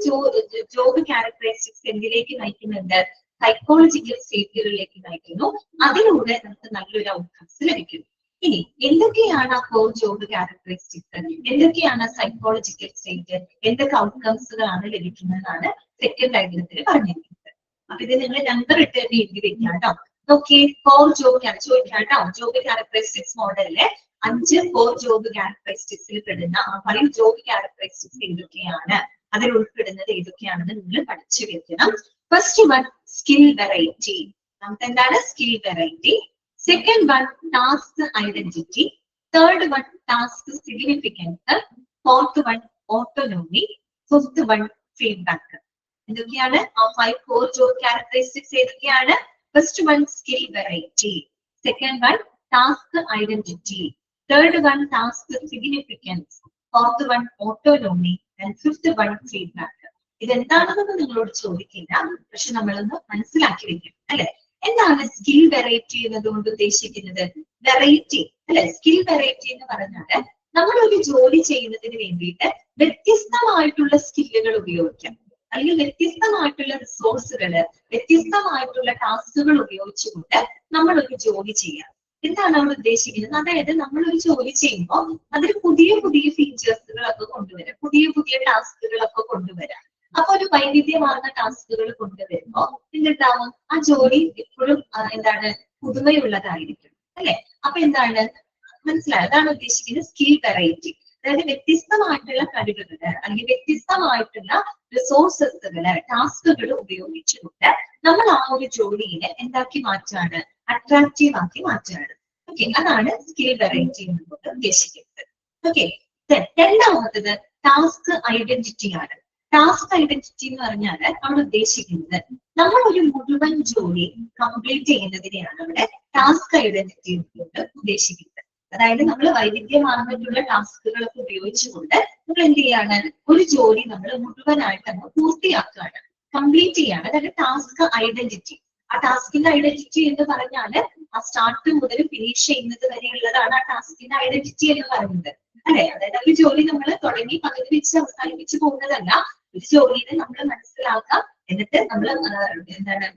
ജോബ് ക്യാരക്ടറിസ്റ്റിക്സ് എന്തിലേക്ക് നയിക്കുന്നുണ്ട്? സൈക്കോളജിക്കൽ സ്റ്റേറ്റുകളിലേക്ക് നയിക്കുന്നു. അതിലൂടെ നമുക്ക് നല്ലൊരു ഔട്ട്കംസ് ലഭിക്കുന്നു. ഇനി എന്തൊക്കെയാണ് ആ കോർ ജോബ് ക്യാരക്ടറിസ്റ്റിക്സ്, എന്തൊക്കെയാണ് സൈക്കോളജിക്കൽ സ്റ്റേറ്റ്, എന്തൊക്കെ ഔട്ട്കംസുകളാണ് ലഭിക്കുന്നതെന്നാണ് സെക്കൻഡ് ഡയഗ്രത്തിൽ പറഞ്ഞിരിക്കുന്നത്. അപ്പൊ ഇത് നിങ്ങൾ നമ്പർ ഇട്ട് തന്നെ എഴുതി വെക്കാം കേട്ടോ. നോക്കിയേ, കോർ ജോബ് ചോദിക്കാം കേട്ടോ. ജോബ് ക്യാരക്ടറിസ്റ്റിക്സ് മോഡലിലെ 5 കോർ ജോബ് ക്യാരക്ടറിസ്റ്റിക്സിൽ പെടുന്ന 5 ജോബ് ക്യാരക്ടറിസ്റ്റിക്സ് ഏതൊക്കെയാണ്, അതിൽ ഉൾപ്പെടുന്നത് ഏതൊക്കെയാണെന്ന് നിങ്ങൾ പഠിച്ചു വെക്കണം. First one skill variety. നമുക്ക് എന്താണ് skill variety? Second one task identity. Third one task significance. Fourth one autonomy. Fifth one feedback. എന്തൊക്കെയാണ് ആ 5 കോർ ജോബ് ക്യാരക്ടറിസ്റ്റിക്സ്? ഏതൊക്കെയാണ്? First one skill variety, second one task identity, third one task significance, fourth one autonomy and fifth one feedback. ഇതെന്താണെന്നൊന്നും നിങ്ങളോട് ചോദിക്കില്ല, പക്ഷെ നമ്മളൊന്ന് മനസ്സിലാക്കി വെക്കണം അല്ലെ. എന്താണ് സ്കിൽ വെറൈറ്റി എന്നതുകൊണ്ട് ഉദ്ദേശിക്കുന്നത്? വെറൈറ്റി അല്ലെ. സ്കിൽ വെറൈറ്റി എന്ന് പറഞ്ഞാല് നമ്മൾ ഒരു ജോലി ചെയ്യുന്നതിന് വേണ്ടിയിട്ട് വ്യത്യസ്തമായിട്ടുള്ള സ്കില്ലുകൾ ഉപയോഗിക്കാം, അല്ലെങ്കിൽ വ്യത്യസ്തമായിട്ടുള്ള റിസോഴ്സുകള്, വ്യത്യസ്തമായിട്ടുള്ള ടാസ്കുകൾ ഉപയോഗിച്ചുകൊണ്ട് നമ്മൾ ഒരു ജോലി ചെയ്യാം. എന്താണ് നമ്മൾ ഉദ്ദേശിക്കുന്നത്? അതായത് നമ്മൾ ഒരു ജോലി ചെയ്യുമ്പോൾ അതിൽ പുതിയ പുതിയ ഫീച്ചേഴ്സുകളൊക്കെ കൊണ്ടുവരാം, പുതിയ പുതിയ ടാസ്കുകളൊക്കെ കൊണ്ടുവരാം. അപ്പൊ ഒരു വൈവിധ്യമാർന്ന ടാസ്കുകൾ കൊണ്ടുവരുമ്പോൾ എന്തുണ്ടാവും? ആ ജോലി എപ്പോഴും എന്താണ് പുതുമയുള്ളതായിരിക്കും അല്ലെ. അപ്പൊ എന്താണ് മനസ്സിലായത്? അതാണ് ഉദ്ദേശിക്കുന്നത് സ്കിൽ വെറൈറ്റി. അതായത് വ്യത്യസ്തമായിട്ടുള്ള കഴിവുകള് അല്ലെങ്കിൽ വ്യത്യസ്തമായിട്ടുള്ള റിസോഴ്സസുകള്, ടാസ്കുകൾ ഉപയോഗിച്ചുകൊണ്ട് നമ്മൾ ആ ഒരു ജോലിയെ എന്താക്കി മാറ്റാണ്? അട്രാക്റ്റീവ് ആക്കി മാറ്റാണ്. ഓക്കെ, അതാണ് സ്കിൽ വെറൈറ്റി എന്നുകൊണ്ട് ഉദ്ദേശിക്കുന്നത്. ഓക്കെ, രണ്ടാമത്തത് ടാസ്ക് ഐഡന്റിറ്റി ആണ്. ടാസ്ക് ഐഡന്റിറ്റി എന്ന് പറഞ്ഞാൽ അവിടെ ഉദ്ദേശിക്കുന്നത് നമ്മൾ ഒരു മുഴുവൻ ജോലി കംപ്ലീറ്റ് ചെയ്യുന്നതിനെയാണ് അവിടെ ടാസ്ക് ഐഡന്റിറ്റി കൊണ്ട് ഉദ്ദേശിക്കുന്നത്. അതായത് നമ്മൾ വൈവിധ്യമാർന്നിട്ടുള്ള ടാസ്കുകളൊക്കെ ഉപയോഗിച്ചുകൊണ്ട് നമ്മൾ എന്ത് ചെയ്യാണ്? ഒരു ജോലി നമ്മൾ മുഴുവനായിട്ട് നമ്മൾ പൂർത്തിയാക്കുകയാണ്, കംപ്ലീറ്റ് ചെയ്യാണ്. അതായത് ടാസ്ക് ഐഡന്റിറ്റി. ആ ടാസ്കിന്റെ ഐഡന്റിറ്റി എന്ന് പറഞ്ഞാല് ആ സ്റ്റാർട്ട് മുതൽ ഫിനിഷ് ചെയ്യുന്നത് വരെയുള്ളതാണ് ആ ടാസ്കിന്റെ ഐഡന്റിറ്റി എന്ന് പറയുന്നത് അല്ലെ. അതായത് ഒരു ജോലി നമ്മൾ തുടങ്ങി പകുതി വെച്ച് അവസാനിപ്പിച്ച് പോകുന്നതല്ല. ഒരു ജോലിയെ നമ്മൾ മനസ്സിലാക്കാം, എന്നിട്ട് നമ്മൾ എന്താണ്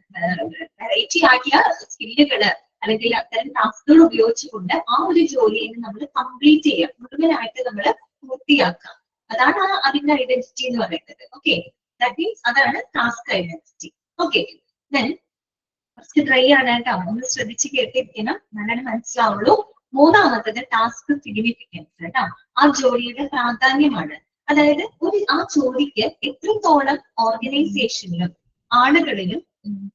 വെറൈറ്റി ആക്കിയ സ്കില്ലുകള് അല്ലെങ്കിൽ അത്തരം ടാസ്കുകൾ ഉപയോഗിച്ചുകൊണ്ട് ആ ഒരു ജോലിയെ നമ്മൾ കംപ്ലീറ്റ് ചെയ്യാം, മുഴുവനായിട്ട് നമ്മൾ പൂർത്തിയാക്കാം. അതാണ് അതിന്റെ ഐഡന്റിറ്റി എന്ന് പറയുന്നത്. ഓക്കെ, ദാറ്റ് മീൻസ് അതാണ് ടാസ്ക് ഐഡന്റിറ്റി. ഓക്കെ, ദെൻ കുറച്ച് ഡ്രൈ ആണ് കേട്ടോ, ഒന്ന് ശ്രദ്ധിച്ച് കേട്ടിരിക്കണം, നല്ലോണം മനസ്സിലാവുള്ളൂ. മൂന്നാമത്തത് ടാസ്ക് സിഗ്നിഫിക്കൻസ് കേട്ടോ. ആ ജോലിയുടെ പ്രാധാന്യമാണ്. അതായത് ആ ജോലിക്ക് എത്രത്തോളം ഓർഗനൈസേഷനിലും ആളുകളിലും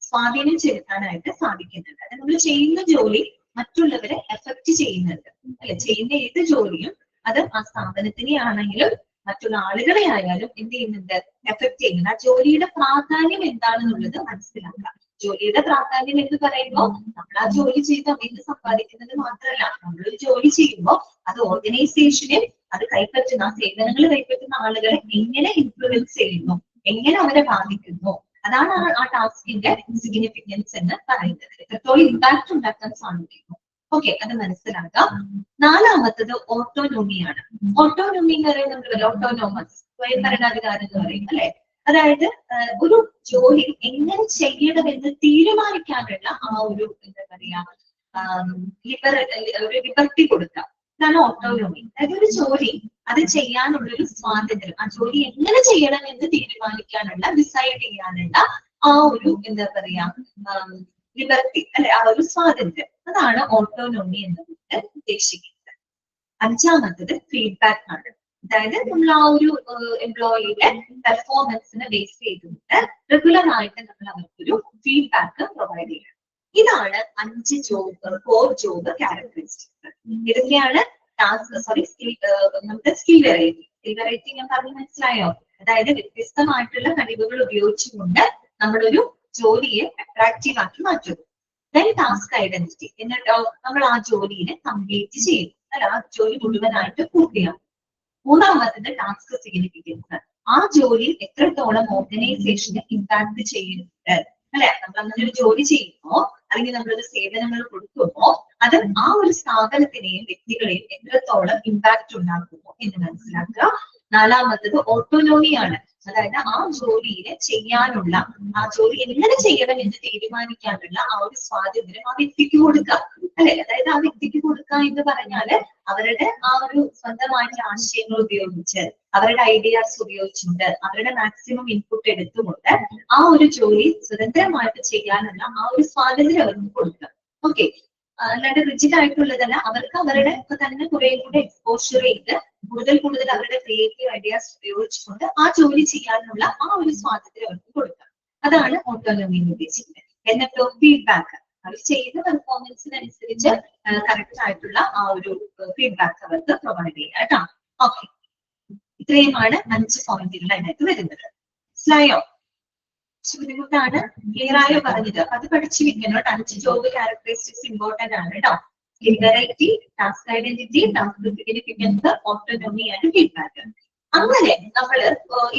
സ്വാധീനം ചെലുത്താനായിട്ട് സാധിക്കുന്നുണ്ട്. അതായത് നമ്മൾ ചെയ്യുന്ന ജോലി മറ്റുള്ളവരെ എഫക്ട് ചെയ്യുന്നുണ്ട് അല്ലെ. ചെയ്യുന്ന ഏത് ജോലിയും അത് ആ സ്ഥാപനത്തിനെ ആണെങ്കിലും മറ്റുള്ള ആളുകളെ ആയാലും എന്ത് ചെയ്യുന്നുണ്ട്? എഫക്ട് ചെയ്യുന്നുണ്ട്. ആ ജോലിയുടെ പ്രാധാന്യം എന്താണെന്നുള്ളത് മനസ്സിലാക്കാം. ജോലിയുടെ പ്രാധാന്യം എന്ന് പറയുമ്പോൾ നമ്മൾ ആ ജോലി ചെയ്ത് അവർക്ക് സമ്പാദിക്കുന്നത് മാത്രമല്ല, നമ്മളൊരു ജോലി ചെയ്യുമ്പോൾ അത് ഓർഗനൈസേഷനെ അത് കൈപ്പറ്റുന്ന, ആ സേവനങ്ങൾ കൈപ്പറ്റുന്ന ആളുകളെ എങ്ങനെ ഇൻഫ്ലുവൻസ് ചെയ്യുന്നു, എങ്ങനെ അവരെ ബാധിക്കുന്നു, അതാണ് ആ ടാസ്കിന്റെ സിഗ്നിഫിക്കൻസ് എന്ന് പറയുന്നത്. എത്രത്തോളം ഇമ്പാക്ട് ഉണ്ടാക്കാൻ സാധിക്കുന്നു. ഓക്കെ, അത് മനസ്സിലാക്കാം. നാലാമത്തത് ഓട്ടോണോമിയാണ്. ഓട്ടോണോമി എന്ന് പറയുന്നത് ഓട്ടോണോമസ്, സ്വയം ഭരണാധികാരം എന്ന് പറയും അല്ലെ. അതായത് ഒരു ജോലി എങ്ങനെ ചെയ്യണമെന്ന് തീരുമാനിക്കാനുള്ള ആ ഒരു എന്താ പറയാ ഒരു ലിബർട്ടി കൊടുക്കുക, ഇതാണ് ഓട്ടോണോമി. അതായത് ഒരു ജോലി അത് ചെയ്യാനുള്ള ഒരു സ്വാതന്ത്ര്യം, ആ ജോലി എങ്ങനെ ചെയ്യണം എന്ന് തീരുമാനിക്കാനുള്ള, ഡിസൈഡ് ചെയ്യാനുള്ള ആ ഒരു എന്താ പറയാ ലിബർട്ടി അല്ലെ, ആ ഒരു സ്വാതന്ത്ര്യം, അതാണ് ഓട്ടോണോമി എന്നുകൊണ്ട് ഉദ്ദേശിക്കുന്നത്. അഞ്ചാമത്തത് ഫീഡ്ബാക്ക് ആണ്. അതായത് നമ്മൾ ആ ഒരു എംപ്ലോയിയുടെ പെർഫോമൻസിനെ ബേസ് ചെയ്തുകൊണ്ട് റെഗുലർ ആയിട്ട് നമ്മൾ അവർക്കൊരു ഫീഡ്ബാക്ക് പ്രൊവൈഡ് ചെയ്യണം. ഇതാണ് 5 കോർ ജോബ് ക്യാരക്ടറിസ്റ്റിക്സ്. ഇതൊക്കെയാണ് നമ്മുടെ സ്കിൽ വെറൈറ്റി. സ്കിൽ വെറൈറ്റി ഞാൻ പറഞ്ഞ് മനസ്സിലായോ? അതായത് വ്യത്യസ്തമായിട്ടുള്ള കഴിവുകൾ ഉപയോഗിച്ചുകൊണ്ട് നമ്മളൊരു ജോലിയെ അട്രാക്റ്റീവ് ആക്കി മാറ്റുന്നു. ദെൻ ടാസ്ക് ഐഡന്റിറ്റി, എന്നിട്ടോ നമ്മൾ ആ ജോലിയെ കംപ്ലീറ്റ് ചെയ്യുന്നു, അല്ല ആ ജോലി മുഴുവനായിട്ട് പൂർത്തിയാക്കും. മൂന്നാമത്തത് ടാസ്ക് സിഗ്നിഫിക്കൻസ്, ആ ജോലി എത്രത്തോളം ഓർഗനൈസേഷന് ഇമ്പാക്ട് ചെയ്യുന്നുണ്ട്, അല്ലെ? നമ്മൾ അങ്ങനെ ഒരു ജോലി ചെയ്യുമ്പോ അല്ലെങ്കിൽ നമ്മളൊരു സേവനങ്ങൾ കൊടുക്കുമ്പോ അത് ആ ഒരു സ്ഥാപനത്തിനെയും വ്യക്തികളെയും എത്രത്തോളം ഇമ്പാക്ട് ഉണ്ടാക്കുമോ എന്ന് മനസ്സിലാക്കുക. നാലാമത്തത് ഓട്ടോണോമിയാണ്, അതായത് ആ ജോലിയെ ചെയ്യാനുള്ള, ആ ജോലി എങ്ങനെ ചെയ്യണം എന്ന് തീരുമാനിക്കാനുള്ള ആ ഒരു സ്വാതന്ത്ര്യം ആ വ്യക്തിക്ക് കൊടുക്കുക, അല്ലെ? അതായത് ആ വ്യക്തിക്ക് കൊടുക്കുക എന്ന് പറഞ്ഞാല് അവരുടെ ആ ഒരു സ്വന്തമായിട്ട് ആശയങ്ങൾ ഉപയോഗിച്ച്, അവരുടെ ഐഡിയാസ് ഉപയോഗിച്ചുകൊണ്ട്, അവരുടെ മാക്സിമം ഇൻപുട്ട് എടുത്തുകൊണ്ട് ആ ഒരു ജോലി സ്വതന്ത്രമായിട്ട് ചെയ്യാനുള്ള ആ ഒരു സ്വാതന്ത്ര്യം അവർക്ക് കൊടുക്കുക. ഓക്കെ, അല്ലാണ്ട് റിജിഡ് ആയിട്ടുള്ളതല്ല, അവർക്ക് അവരുടെ തന്നെ കുറെ കൂടെ എക്സ്പോഷർ ചെയ്ത് കൂടുതൽ അവരുടെ ക്രിയേറ്റീവ് ഐഡിയാസ് ഉപയോഗിച്ചുകൊണ്ട് ആ ജോലി ചെയ്യാനുള്ള ആ ഒരു സ്വാതന്ത്ര്യം അവർക്ക് കൊടുക്കുക. അതാണ് ഓട്ടോണമി എന്ന് ഉദ്ദേശിക്കുന്നത്. എന്നിട്ടോ ഫീഡ്ബാക്ക്, അവർ ചെയ്ത പെർഫോമൻസിനനുസരിച്ച് കറക്റ്റ് ആയിട്ടുള്ള ആ ഒരു ഫീഡ്ബാക്ക് അവർക്ക് പ്രൊവൈഡ് ചെയ്യുക കേട്ടോ. ഓക്കെ, ഇത്രയുമാണ് 5 പോയിന്റുകൾ അതിനകത്ത് വരുന്നത്. മനസ്സിലായോ? ബുദ്ധിമുട്ടാണ്, ക്ലിയർ ആയോ പറഞ്ഞത്? അത് പഠിച്ചു വെക്കണം കേട്ടോ. 5 ജോബ് ക്യാരക്ടറിസ്റ്റിക്സ് ഇമ്പോർട്ടന്റ് ആണ് കേട്ടോ. Skill variety, task identity, task significance, autonomy and feedback. അങ്ങനെ നമ്മള്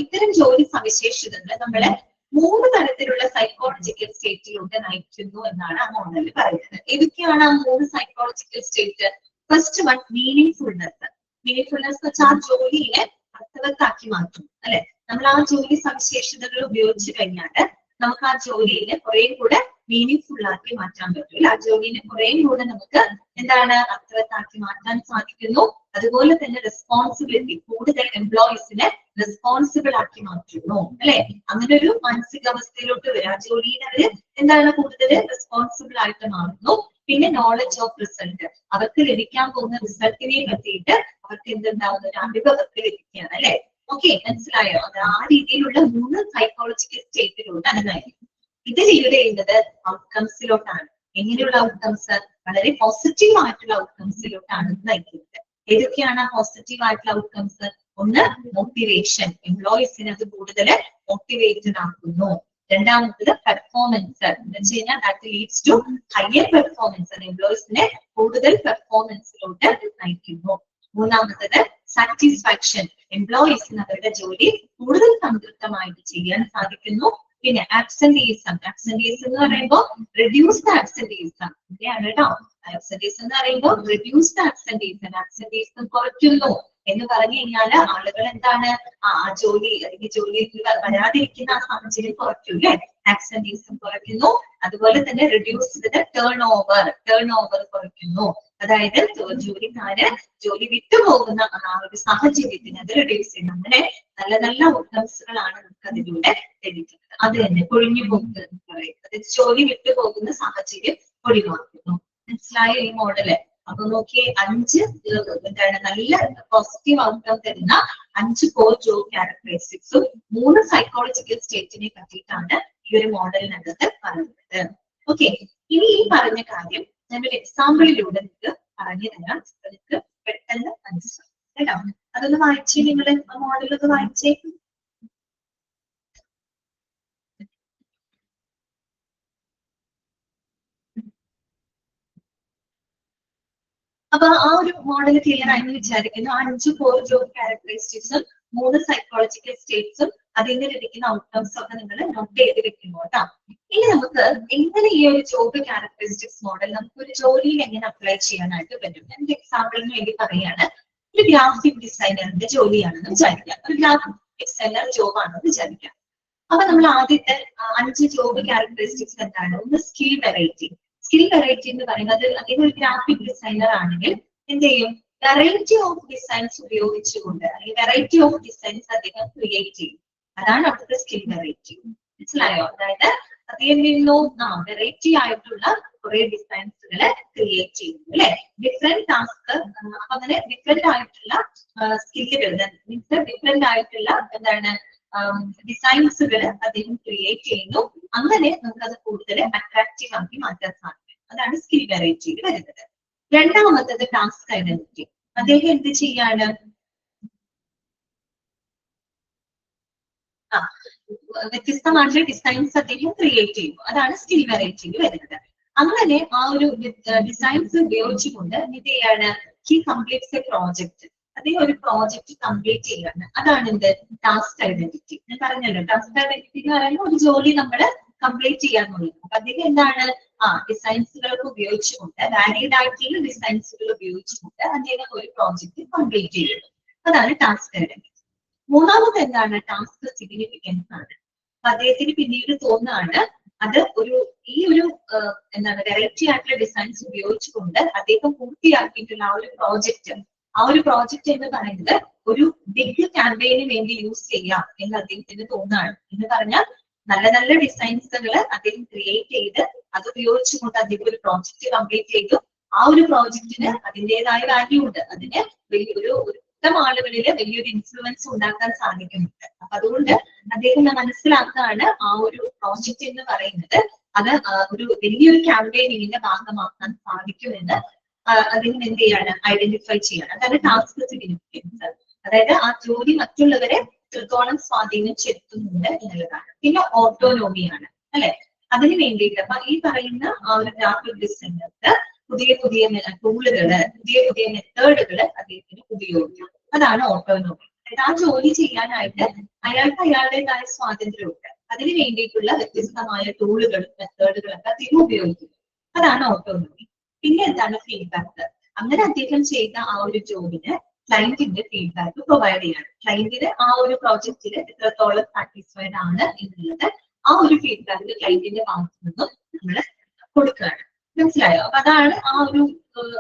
ഇത്തരം ജോലി സവിശേഷതകൾ നമ്മളെ 3 തരത്തിലുള്ള സൈക്കോളജിക്കൽ സ്റ്റേറ്റിലൂടെ നയിക്കുന്നു എന്നാണ് ആ മോഡലിൽ പറയുന്നത്. ഏതൊക്കെയാണ് ആ 3 psychological state? First one meaning fullness. Meaning fullness എന്ന് വെച്ചാൽ ആ ജോലിയെ അർത്ഥവത്താക്കി മാറ്റും, അല്ലെ? നമ്മൾ ആ ജോലി സവിശേഷതകൾ ഉപയോഗിച്ച് കഴിഞ്ഞാൽ നമുക്ക് ആ ജോലിയെ കുറെ കൂടെ മീനിങ് ഫുൾ ആക്കി മാറ്റാൻ പറ്റില്ല. ആ ജോലിനെ കുറെ കൂടെ നമുക്ക് എന്താണ് അർത്ഥവത്താക്കി മാറ്റാൻ സാധിക്കുന്നു. അതുപോലെ തന്നെ റെസ്പോൺസിബിലിറ്റി, കൂടുതൽ എംപ്ലോയീസിനെ റെസ്പോൺസിബിൾ ആക്കി മാറ്റുന്നു, അല്ലെ? അങ്ങനെ ഒരു മാനസികാവസ്ഥയിലോട്ട് വരും. ആ ജോലിയിൽ അവര് എന്താണ് കൂടുതൽ റെസ്പോൺസിബിൾ ആയിട്ട് മാറുന്നു. പിന്നെ നോളജ് ഓഫ് റിസൾട്ട്, അവർക്ക് ലഭിക്കാൻ പോകുന്ന റിസൾട്ടിനെ പറ്റിയിട്ട് അവർക്ക് എന്തുണ്ടാവുന്ന ഒരു അറിവ് അവർക്ക് ലഭിക്കുകയാണ്, അല്ലെ? ഓക്കെ, മനസ്സിലായോ? അത് ആ രീതിയിലുള്ള 3 സൈക്കോളജിക്കൽ സ്റ്റേറ്റിലൂടെ നയിക്കും. ഇത് ലീഡ് ചെയ്യുന്നത് ഔട്ട്കംസിലോട്ടാണ്. എങ്ങനെയുള്ള ഔട്ട്കംസ്? വളരെ പോസിറ്റീവ് ആയിട്ടുള്ള ഔട്ട്കംസിലോട്ടാണ് നയിക്കുന്നത്. ഏതൊക്കെയാണ് ആ പോസിറ്റീവ് ആയിട്ടുള്ള ഔട്ട്കംസ്? ഒന്ന് മോട്ടിവേഷൻ, എംപ്ലോയീസിനെ അത് കൂടുതൽ മോട്ടിവേറ്റഡ് ആക്കുന്നു. രണ്ടാമത്തത് പെർഫോമൻസ്, എന്ന് വെച്ച് കഴിഞ്ഞാൽ that leads to higher performance, എംപ്ലോയീസിനെ കൂടുതൽ പെർഫോമൻസിലോട്ട് നയിക്കുന്നു. മൂന്നാമത്തത് സാറ്റിസ്ഫാക്ഷൻ, എംപ്ലോയീസിന് അവരുടെ ജോലി കൂടുതൽ സംതൃപ്തമായിട്ട് ചെയ്യാൻ സാധിക്കുന്നു. പിന്നെ ആബ്സെന്റീസം, ആബ്സെന്റീസം എന്ന് പറയുമ്പോൾ റിഡ്യൂസ്ഡ് ആബ്സെന്റീസം ഇവിടെയാണ് കേട്ടോ. ആബ്സെന്റീസം എന്ന് പറയുമ്പോൾ റിഡ്യൂസ്ഡ് ആബ്സെന്റീസം, ആബ്സെന്റീസം കുറയ്ക്കുന്നു എന്ന് പറഞ്ഞു കഴിഞ്ഞാൽ ആളുകൾ എന്താണ് ആ ജോലി അല്ലെങ്കിൽ ജോലിയിൽ വരാതിരിക്കുന്ന ആ സാഹചര്യം കുറയ്ക്കും, അല്ലെ? ആബ്സെന്റീസം കുറയ്ക്കുന്നു. അതുപോലെ തന്നെ റിഡ്യൂസ്ഡ് ടേൺ ഓവർ കുറയ്ക്കുന്നു. അതായത് ജോലിക്കാര് ജോലി വിട്ടുപോകുന്ന ആ ഒരു സാഹചര്യത്തിന് അത് റിഡ്യൂസ് ചെയ്യുന്നു. അങ്ങനെ നല്ല നല്ല ഔട്ട്കംസുകളാണ് നമുക്ക് അതിലൂടെ ലഭിക്കുന്നത്. അത് തന്നെ കൊഴിഞ്ഞു പോക്ക് എന്ന് പറയുന്നത്, ജോലി വിട്ടുപോകുന്ന സാഹചര്യം ഒഴിവാക്കുന്നു. മനസ്സിലായോ ഈ മോഡല്? അപ്പൊ നോക്കിയേ, 5 എന്താണ് നല്ല പോസിറ്റീവ് ഔട്ട്കം തരുന്ന 5 കോർ ജോബ് ക്യാരക്ടറിസ്റ്റിക്സും 3 സൈക്കോളജിക്കൽ സ്റ്റേറ്റിനെ പറ്റിയിട്ടാണ് ഈ ഒരു മോഡലിനകത്ത് പറയുന്നത്. ഓക്കെ, ഇനി ഈ പറഞ്ഞ കാര്യം ഞാനൊരു എക്സാമ്പിളിലൂടെ നിങ്ങൾക്ക് പറഞ്ഞു തരാം. നിങ്ങൾക്ക് പെട്ടെന്ന് മനസ്സിലാവും കേട്ടോ. അതൊന്ന് വായിച്ചേ, നിങ്ങൾ ആ മോഡലൊക്കെ വായിച്ചേ. അപ്പൊ ആ ഒരു മോഡൽ ക്ലിയർ ആയെന്ന് വിചാരിക്കുന്നു. 5 കോർ ജോബ് ക്യാരക്ടറിസ്റ്റിക്സും 3 സൈക്കോളജിക്കൽ സ്റ്റേറ്റ്സും അതിൽ നിന്ന് ലഭിക്കുന്ന ഔട്ട്കംസ് ഒക്കെ നിങ്ങൾ നോട്ട് ചെയ്ത് വെക്കുന്നു കേട്ടോ. ഇനി നമുക്ക് എങ്ങനെ ഈ ഒരു ജോബ് ക്യാരക്ടറിസ്റ്റിക്സ് മോഡൽ നമുക്ക് ഒരു ജോലിയിൽ എങ്ങനെ അപ്ലൈ ചെയ്യാനായിട്ട് പറ്റും? എന്റെ എക്സാമ്പിളിന് വേണ്ടി പറയാണ്, ഒരു ഗ്രാഫിക് ഡിസൈനറിന്റെ ജോലിയാണെന്ന് വിചാരിക്കാം. ഒരു ഗ്രാഫിക് ഡിസൈനർ ജോബ് ആണെന്ന് വിചാരിക്കാം. അപ്പൊ നമ്മൾ ആദ്യത്തെ 5 ജോബ് ക്യാരക്ടറിസ്റ്റിക്സ് എന്താണ്? ഒന്ന് സ്കിൽ വെറൈറ്റി. സ്കിൽ വെറൈറ്റി എന്ന് പറയുന്നത് അദ്ദേഹം ഒരു ഗ്രാഫിക് ഡിസൈനർ ആണെങ്കിൽ എന്ത് ചെയ്യും? വെറൈറ്റി ഓഫ് ഡിസൈൻസ് ഉപയോഗിച്ചുകൊണ്ട് അല്ലെങ്കിൽ വെറൈറ്റി ഓഫ് ഡിസൈൻസ് അദ്ദേഹം ക്രിയേറ്റ് ചെയ്യും. അതാണ് അവിടുത്തെ സ്കിൽ വെറൈറ്റി. മനസ്സിലായോ? അതായത് അദ്ദേഹം വെറൈറ്റി ആയിട്ടുള്ള കുറെ ഡിസൈൻസുകളെ ക്രിയേറ്റ് ചെയ്യുന്നു, അല്ലെ? ഡിഫറെന്റ് ടാസ്ക്, അപ്പൊ അങ്ങനെ ഡിഫറെന്റ് ആയിട്ടുള്ള സ്കില്ലുകൾ, ഡിഫറെന്റ് ആയിട്ടുള്ള എന്താണ് ഡിസൈൻസുകൾ അദ്ദേഹം ക്രിയേറ്റ് ചെയ്യുന്നു. അങ്ങനെ നമുക്കത് കൂടുതൽ അട്രാക്റ്റീവ് ആക്കി മാറ്റാൻ സാധിക്കും. അതാണ് സ്കിൽ വെറൈറ്റിയിൽ വരുന്നത്. രണ്ടാമത്തത് ടാസ്ക് ഐഡന്റിറ്റി. അദ്ദേഹം എന്ത് ചെയ്യാണ്? വ്യത്യസ്തമായിട്ടുള്ള ഡിസൈൻസ് അദ്ദേഹം ക്രിയേറ്റ് ചെയ്യും. അതാണ് സ്കിൽ വെറൈറ്റിയിൽ വരുന്നത്. അങ്ങനെ ആ ഒരു ഡിസൈൻസ് ഉപയോഗിച്ചുകൊണ്ട് എന്ത് ചെയ്യാണ്, ഹി കംപ്ലീറ്റ്സ് എ പ്രോജക്റ്റ്. അദ്ദേഹം ഒരു പ്രോജക്റ്റ് കംപ്ലീറ്റ് ചെയ്യാണ്. അതാണ് എന്ത്, ടാസ്ക് ഐഡന്റിറ്റി. ഞാൻ പറഞ്ഞല്ലോ, ടാസ്ക് ഐഡന്റിറ്റി എന്ന് പറയുമ്പോൾ ഒരു ജോലി നമ്മൾ കംപ്ലീറ്റ് ചെയ്യാന്നുള്ളത്. അപ്പൊ അദ്ദേഹം എന്താണ്, ഡിസൈൻസുകളൊക്കെ ഉപയോഗിച്ചുകൊണ്ട്, വാലിഡ് ആയിട്ടുള്ള ഡിസൈൻസുകൾ ഉപയോഗിച്ചുകൊണ്ട് അദ്ദേഹം ഒരു പ്രോജക്റ്റ് കംപ്ലീറ്റ് ചെയ്യുന്നു. അതാണ് ടാസ്ക് ഐഡന്റിറ്റി. മൂന്നാമത് എന്താണ്, ടാസ്ക് സിഗ്നിഫിക്കൻസ് ആണ്. അദ്ദേഹത്തിന് പിന്നീട് തോന്നുകയാണ് അത് ഈ ഒരു എന്താണ് വെറൈറ്റി ആയിട്ടുള്ള ഡിസൈൻസ് ഉപയോഗിച്ചുകൊണ്ട് അദ്ദേഹം പൂർത്തിയാക്കിയിട്ടുള്ള ആ ഒരു പ്രോജക്റ്റ് എന്ന് പറയുന്നത് ഒരു ബിഗ് ക്യാമ്പയിന് വേണ്ടി യൂസ് ചെയ്യാം എന്ന് അദ്ദേഹത്തിന് തോന്നുകയാണ്. എന്ന് പറഞ്ഞാൽ നല്ല നല്ല ഡിസൈൻസുകൾ അദ്ദേഹം ക്രിയേറ്റ് ചെയ്ത് അത് ഉപയോഗിച്ചുകൊണ്ട് അദ്ദേഹം ഒരു പ്രോജക്റ്റ് കംപ്ലീറ്റ് ചെയ്തു. ആ ഒരു പ്രോജക്റ്റിന് അതിൻ്റെതായ വാല്യൂ ഉണ്ട്. അതിന് വലിയൊരു ആളുകളിൽ വലിയൊരു ഇൻഫ്ലുവൻസ് ഉണ്ടാക്കാൻ സാധിക്കുന്നുണ്ട്. അപ്പൊ അതുകൊണ്ട് അദ്ദേഹം മനസ്സിലാക്കുകയാണ് ആ ഒരു പ്രോജക്റ്റ് എന്ന് പറയുന്നത് അത് ഒരു വലിയൊരു ക്യാമ്പയിനിങ്ങിന്റെ ഭാഗമാക്കാൻ സാധിക്കുമെന്ന് അദ്ദേഹം എന്ത് ചെയ്യാണ്, ഐഡന്റിഫൈ ചെയ്യാണ്. അതാണ് ടാസ്ക് സിഗ്നിഫിക്കൻസ്. അതായത് ആ ജോലി മറ്റുള്ളവരെ എത്രത്തോളം സ്വാധീനം ചെലുത്തുന്നുണ്ട് എന്നുള്ളതാണ്. പിന്നെ ഓട്ടോണോമിയാണ് അല്ലെ. അതിന് വേണ്ടിയിട്ട് അപ്പൊ ഈ പറയുന്ന ആ ഒരു ഗ്രാഫിക് ഡിസൈനർക്ക് പുതിയ പുതിയ ടൂളുകള്, പുതിയ പുതിയ മെത്തേഡുകള് അദ്ദേഹത്തിന് ഉപയോഗിക്കാം. അതാണ് ഓട്ടോണോമി. അതായത് ആ ജോലി ചെയ്യാനായിട്ട് അയാൾക്ക് അയാളുടേതായ സ്വാതന്ത്ര്യമുണ്ട്. അതിന് വേണ്ടിയിട്ടുള്ള വ്യത്യസ്തമായ ടൂളുകളും മെത്തേഡുകളൊക്കെ അദ്ദേഹം ഉപയോഗിക്കുന്നു. അതാണ് ഓട്ടോണോമി. പിന്നെ എന്താണ് ഫീഡ്ബാക്ക്. അങ്ങനെ അദ്ദേഹം ചെയ്ത ആ ഒരു ജോബിന് ക്ലയന്റിന്റെ ഫീഡ്ബാക്ക് പ്രൊവൈഡ് ചെയ്യാണ്. ക്ലയന്റിന് ആ ഒരു പ്രോജക്റ്റിൽ എത്രത്തോളം സാറ്റിസ്ഫൈഡ് ആണ് എന്നുള്ളത് ആ ഒരു ഫീഡ്ബാക്ക് ക്ലയന്റിന്റെ ഭാഗത്തു നിന്നും നമ്മൾ കൊടുക്കുകയാണ്. മനസ്സിലായോ? അപ്പൊ അതാണ് ആ ഒരു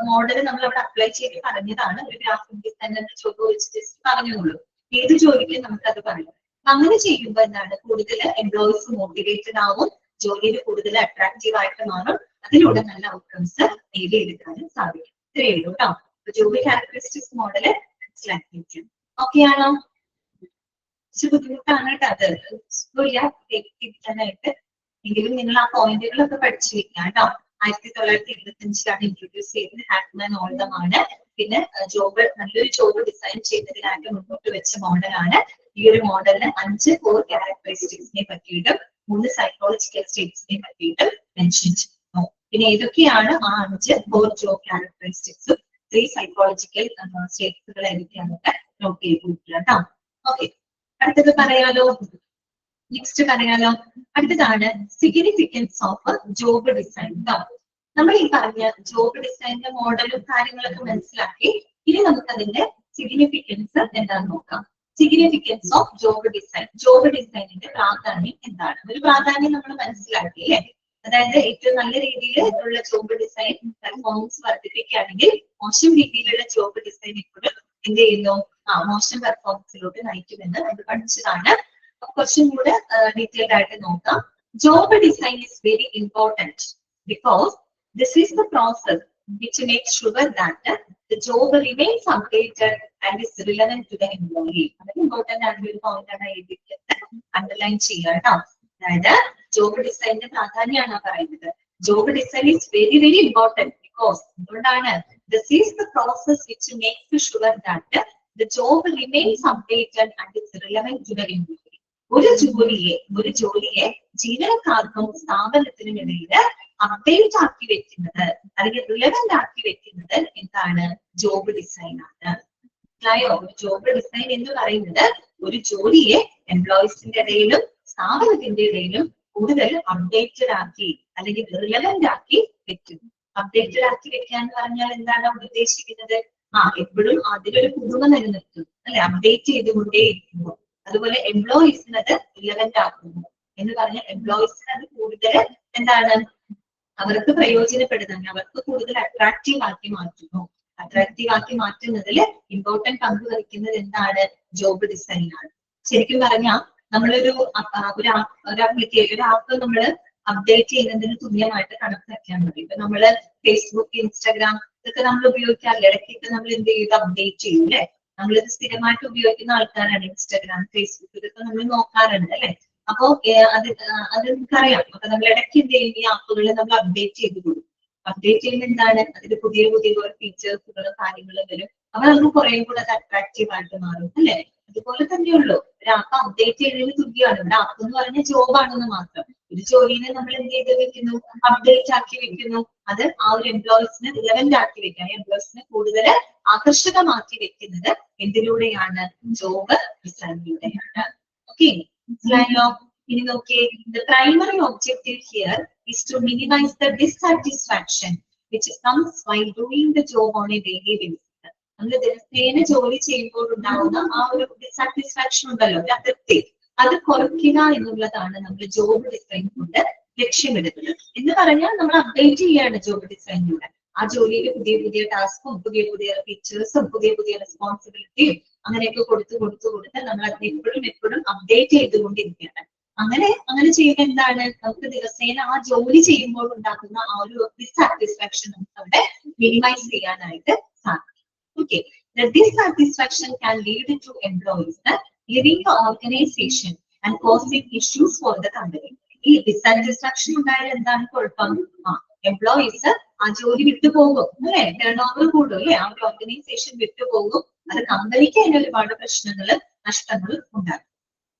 മോഡൽ നമ്മൾ അവിടെ അപ്ലൈ ചെയ്ത് പറഞ്ഞതാണ്. ഒരു ഗ്രാഫിക് ഡിസൈനറിന്റെ ജോബ് വെച്ച് ജസ്റ്റ് പറഞ്ഞുള്ളൂ. ഏത് ജോലിക്കും നമുക്കത് പറയാം. അങ്ങനെ ചെയ്യുമ്പോൾ എന്താണ്, കൂടുതൽ എംപ്ലോയീസ് മോട്ടിവേറ്റഡ് ആവും, ജോലിയിൽ കൂടുതൽ അട്രാക്റ്റീവ് ആയിട്ട് മാറും. അതിലൂടെ നല്ല ഔട്ട്കംസ് നേടിയെടുക്കാനും സാധിക്കും. ഇത്രയേ ഉള്ളൂ കേട്ടോ. ജോബ് ക്യാരക്ടറിസ്റ്റിക്സ് മോഡല് മനസ്സിലാക്കിയിരിക്കും. ഓക്കെ ആണോ? ബുദ്ധിമുട്ടാണ് കേട്ടോ അത് തിരിക്കാനായിട്ട്. എങ്കിലും നിങ്ങൾ ആ പോയിന്റുകളൊക്കെ പഠിച്ചു വെക്കാം കേട്ടോ. 1975 ഇൻട്രൊഡ്യൂസ് ചെയ്തത് ഹാക്മാൻ ഓൾഡം ആണ്. പിന്നെ നല്ലൊരു ജോബ് ഡിസൈൻ ചെയ്തതിനായിട്ട് മുന്നോട്ട് വെച്ച മോഡലാണ്. ഈ ഒരു മോഡലിന് 5 കോർ ക്യാരക്ടറിസ്റ്റിക്സിനെ പറ്റിയിട്ടും 3 സൈക്കോളജിക്കൽ സ്റ്റേറ്റ്സിനെ പറ്റിയിട്ടും മെൻഷൻ ചെയ്യുന്നു. പിന്നെ ഏതൊക്കെയാണ് ആ 5 കോർ ജോബ് ക്യാരക്ടറിസ്റ്റിക്സും 3 സൈക്കോളജിക്കൽ സ്റ്റേറ്റ്സുകൾ ഏതൊക്കെയാണെന്നൊക്കെ നോട്ട് ചെയ്തിട്ടുണ്ട് കേട്ടോ. ഓക്കെ, അടുത്തത് പറയാലോ. നെക്സ്റ്റ് പറയാലോ. അടുത്തതാണ് സിഗ്നിഫിക്കൻസ് ഓഫ് ജോബ് ഡിസൈൻ. നമ്മൾ ഈ പറഞ്ഞ ജോബ് ഡിസൈനിന്റെ മോഡലും കാര്യങ്ങളൊക്കെ മനസ്സിലാക്കി. ഇനി നമുക്ക് അതിന്റെ സിഗ്നിഫിക്കൻസ് എന്താണെന്ന് നോക്കാം. Significance of job design. Job ഡിസൈനിന്റെ പ്രാധാന്യം എന്താണ്? ഒരു പ്രാധാന്യം നമ്മൾ മനസ്സിലാക്കി അല്ലേ. അതായത് ഏറ്റവും നല്ല രീതിയിൽ ഉള്ള ജോബ് ഡിസൈൻ പെർഫോമൻസ് വർദ്ധിപ്പിക്കുകയാണെങ്കിൽ മോശം രീതിയിലുള്ള ജോബ് ഡിസൈൻ എപ്പോഴും എന്ത് ചെയ്യുന്നു, മോശം പെർഫോമൻസിലോട്ട് നയിക്കുമെന്ന് നമ്മൾ പഠിച്ചതാണ്. കുറച്ചും കൂടെ ഡീറ്റെയിൽഡ് ആയിട്ട് നോക്കാം. Job design is very important because this is the process which makes sure that the job remains updated and is relevant to the employee. That's important and ഒരു പോയിന്റാണ് എഴുതിയിട്ട് അണ്ടർലൈൻ ചെയ്യുക കേട്ടോ. അതായത് ജോബ് ഡിസൈനിന്റെ പ്രാധാന്യമാണ് പറയുന്നത്. Job design is very very important because എന്തുകൊണ്ടാണ്, this is the process which makes sure that the job remains updated and is relevant to the employee. ഒരു ജോലിയെ ജീവനക്കാർക്കും സ്ഥാപനത്തിനും ഇടയിൽ അപ്ഡേറ്റ് ആക്കി വെക്കുന്നത് അല്ലെങ്കിൽ റിലവന്റ് ആക്കി വെക്കുന്നത് എന്താണ്, ജോബ് ഡിസൈൻ ആണ്. മനസ്സിലായോ? ജോബ് ഡിസൈൻ എന്ന് പറയുന്നത് ഒരു ജോലിയെ എംപ്ലോയീസിന്റെ ഇടയിലും സ്ഥാപനത്തിന്റെ ഇടയിലും കൂടുതൽ അപ്ഡേറ്റഡ് ആക്കി അല്ലെങ്കിൽ റിലവന്റ് ആക്കി വെക്കുന്നു. അപ്ഡേറ്റഡ് ആക്കി വെക്കുക എന്ന് പറഞ്ഞാൽ എന്താണ് അവിടെ ഉദ്ദേശിക്കുന്നത്? എപ്പോഴും അതിലൊരു പുതുമ നിലനിർത്തുന്നു അല്ലെ, അപ്ഡേറ്റ് ചെയ്തുകൊണ്ടേയിരിക്കുന്നു. അതുപോലെ എംപ്ലോയീസിന് അത് റിലവന്റ് ആക്കുന്നു എന്ന് പറഞ്ഞാൽ എംപ്ലോയീസിന് അത് കൂടുതൽ എന്താണ്, അവർക്ക് പ്രയോജനപ്പെടുന്നുണ്ട്, അവർക്ക് കൂടുതൽ അട്രാക്റ്റീവ് ആക്കി മാറ്റുന്നു. അട്രാക്റ്റീവ് ആക്കി മാറ്റുന്നതിൽ ഇമ്പോർട്ടന്റ് പങ്ക് വഹിക്കുന്നത് എന്താണ്, ജോബ് ഡിസൈൻ ആണ്. ശരിക്കും പറഞ്ഞാൽ നമ്മളൊരു ആപ്പ് നമ്മൾ അപ്ഡേറ്റ് ചെയ്യുന്നതിന് തുല്യമായിട്ട് കണക്കാക്കിയാൽ മതി. ഇപ്പൊ നമ്മള് ഫേസ്ബുക്ക്, ഇൻസ്റ്റാഗ്രാം ഇതൊക്കെ നമ്മൾ ഉപയോഗിക്കാറില്ല. ഇടയ്ക്കൊക്കെ നമ്മൾ എന്ത് ചെയ്ത് അപ്ഡേറ്റ് ചെയ്യും അല്ലെ. നമ്മളിത് സ്ഥിരമായിട്ട് ഉപയോഗിക്കുന്ന ആൾക്കാരാണ്. ഇൻസ്റ്റാഗ്രാം, ഫേസ്ബുക്ക് ഇതൊക്കെ നമ്മൾ നോക്കാറുണ്ട് അല്ലെ. അപ്പോ അത് നമുക്കറിയാം. അപ്പൊ നമ്മൾ ഇടയ്ക്ക് എന്ത് ചെയ്യും, ഈ ആപ്പുകൾ നമ്മൾ അപ്ഡേറ്റ് ചെയ്ത് കൊടുക്കും. അപ്ഡേറ്റ് ചെയ്യുമ്പോൾ എന്താണ്, അതിൽ പുതിയ പുതിയ ഫീച്ചേഴ്സുകളും കാര്യങ്ങളും വരും. അപ്പൊ നമുക്ക് കുറേ കൂടെ അത് അട്രാക്റ്റീവ് ആയിട്ട് മാറും അല്ലെ. ഇതുപോലെ തന്നെയുള്ളൂ. ഒരു ആപ്പ് അപ്ഡേറ്റ് ചെയ്യുന്നതിന് തുല്യമാണ്. ഇവിടെ ആപ്പ് എന്ന് പറഞ്ഞ ജോബാണെന്ന് മാത്രം. ഒരു ജോലിനെ നമ്മൾ എന്ത് ചെയ്ത് വെക്കുന്നു, അപ്ഡേറ്റ് ആക്കി വെക്കുന്നു. അത് ആ ഒരു എംപ്ലോയീസിനെ റിലവന്റ് ആക്കി വെക്കാൻ, എംപ്ലോയീസിനെ കൂടുതൽ ആകർഷകമാക്കി വെക്കുന്നത് എന്തിലൂടെയാണ്? ജോബ് ഡിസൈനിലൂടെയാണ്. ഓക്കെ, മനസ്സിലായല്ലോ? ഇനി നോക്കിയേ, the primary objective here is to minimize the dissatisfaction which comes while doing the job on a daily basis. നമ്മൾ ദിവസേന ജോലി ചെയ്യുമ്പോൾ ഉണ്ടാവുന്ന ആ ഒരു ഡിസാറ്റിസ്ഫാക്ഷൻ ഉണ്ടല്ലോ, ഒരു അതൃപ്തി, അത് കുറയ്ക്കുക എന്നുള്ളതാണ് നമ്മൾ ജോബ് ഡിസൈൻ കൊണ്ട് ലക്ഷ്യമിടുന്നത്. എന്ന് പറഞ്ഞാൽ നമ്മൾ അപ്ഡേറ്റ് ചെയ്യാണ് ജോബ് ഡിസൈനിലൂടെ. ആ ജോലിയിൽ പുതിയ പുതിയ ടാസ്കും പുതിയ പുതിയ ഫീച്ചേഴ്സും പുതിയ പുതിയ റെസ്പോൺസിബിലിറ്റിയും അങ്ങനെയൊക്കെ കൊടുത്ത് നമ്മൾ അത് എപ്പോഴും അപ്ഡേറ്റ് ചെയ്തുകൊണ്ടിരിക്കുകയാണ്. അങ്ങനെ ചെയ്യുമ്പോൾ എന്താണ്, നമുക്ക് ദിവസേന ആ ജോലി ചെയ്യുമ്പോൾ ഉണ്ടാക്കുന്ന ആ ഒരു ഡിസാറ്റിസ്ഫാക്ഷൻ നമുക്ക് അവിടെ മിനിമൈസ് ചെയ്യാനായിട്ട് സാധിക്കും. Okay, the dissatisfaction can lead to employees leaving the organization and causing issues for the company. ഈ ഡിസാറ്റിസ്ഫാക്ഷൻ ഉണ്ടായാൽ എന്താണ് കുഴപ്പം? എംപ്ലോയീസ് ആ ജോലി വിട്ടുപോകും, അല്ലെ? ടേൺ ഓവർ കൂടും, അല്ലെ? ആ ഒരു ഓർഗനൈസേഷൻ വിട്ടുപോകും. അത് കമ്പനിക്ക് അതിന് ഒരുപാട് പ്രശ്നങ്ങളും നഷ്ടങ്ങളും ഉണ്ടാകും.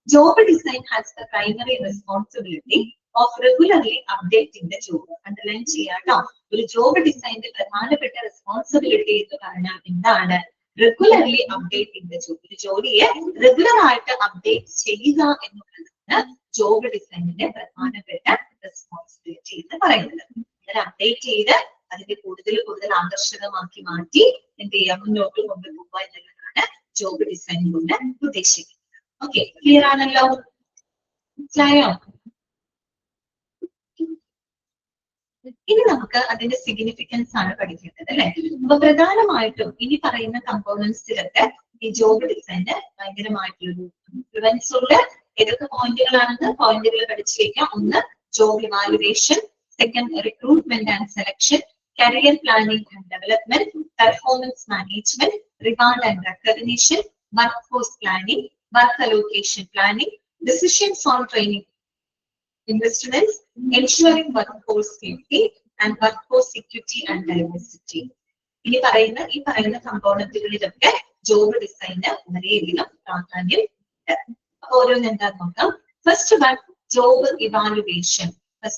Job design has the primary responsibility of regularly updating the job. Underline ചെയ്യാട്ടോ, ഒരു ജോബ് ഡിസൈനിന്റെ പ്രധാനപ്പെട്ട റെസ്പോൺസിബിലിറ്റി എന്ന് പറഞ്ഞാൽ എന്താണ്? Regularly updating the job. ഒരു ജോലിയെ റെഗുലർ ആയിട്ട് അപ്ഡേറ്റ് ചെയ്യുക എന്നുള്ളതാണ് ജോബ് ഡിസൈനിന്റെ പ്രധാനപ്പെട്ട റെസ്പോൺസിബിലിറ്റി എന്ന് പറയുന്നത്. അങ്ങനെ അപ്ഡേറ്റ് ചെയ്ത് അതിന്റെ കൂടുതൽ ആകർഷകമാക്കി മാറ്റി എന്ത് ചെയ്യാം, മുന്നോട്ട് കൊണ്ടുപോകുക എന്നുള്ളതാണ് ജോബ് ഡിസൈൻ കൊണ്ട് ഉദ്ദേശിക്കുന്നത്. ഓക്കെ, ക്ലിയർ ആണല്ലോ? മനസ്സിലായോ? ഇനി നമുക്ക് അതിന്റെ സിഗ്നിഫിക്കൻസ് ആണ് പഠിക്കേണ്ടത്, അല്ലെ? അപ്പൊ പ്രധാനമായിട്ടും ഇനി പറയുന്ന കമ്പോണൻസിലൊക്കെ ഈ ജോബ് ഡിസൈന് ഭയങ്കരമായിട്ടുള്ളൊരു ഇൻഫ്ലുവൻസ് ഉണ്ട്. ഏതൊക്കെ പോയിന്റുകളാണെന്ന് പോയിന്റുകൾ പഠിച്ചു വയ്ക്കാം. ഒന്ന്, job evaluation. Second, recruitment and selection. Career planning and development. Performance management. Reward and recognition. Work force planning. Work allocation planning. Decisions on training investments, ensuring workforce safety and workforce equity and diversity. ഈ പറയുന്ന കമ്പോണന്റുകളിലൊക്കെ job ഡിസൈന് വളരെയധികം പ്രാധാന്യം ഉണ്ട്. അപ്പൊ ഓരോന്ന് എന്താന്ന് നോക്കാം. First one, job evaluation. What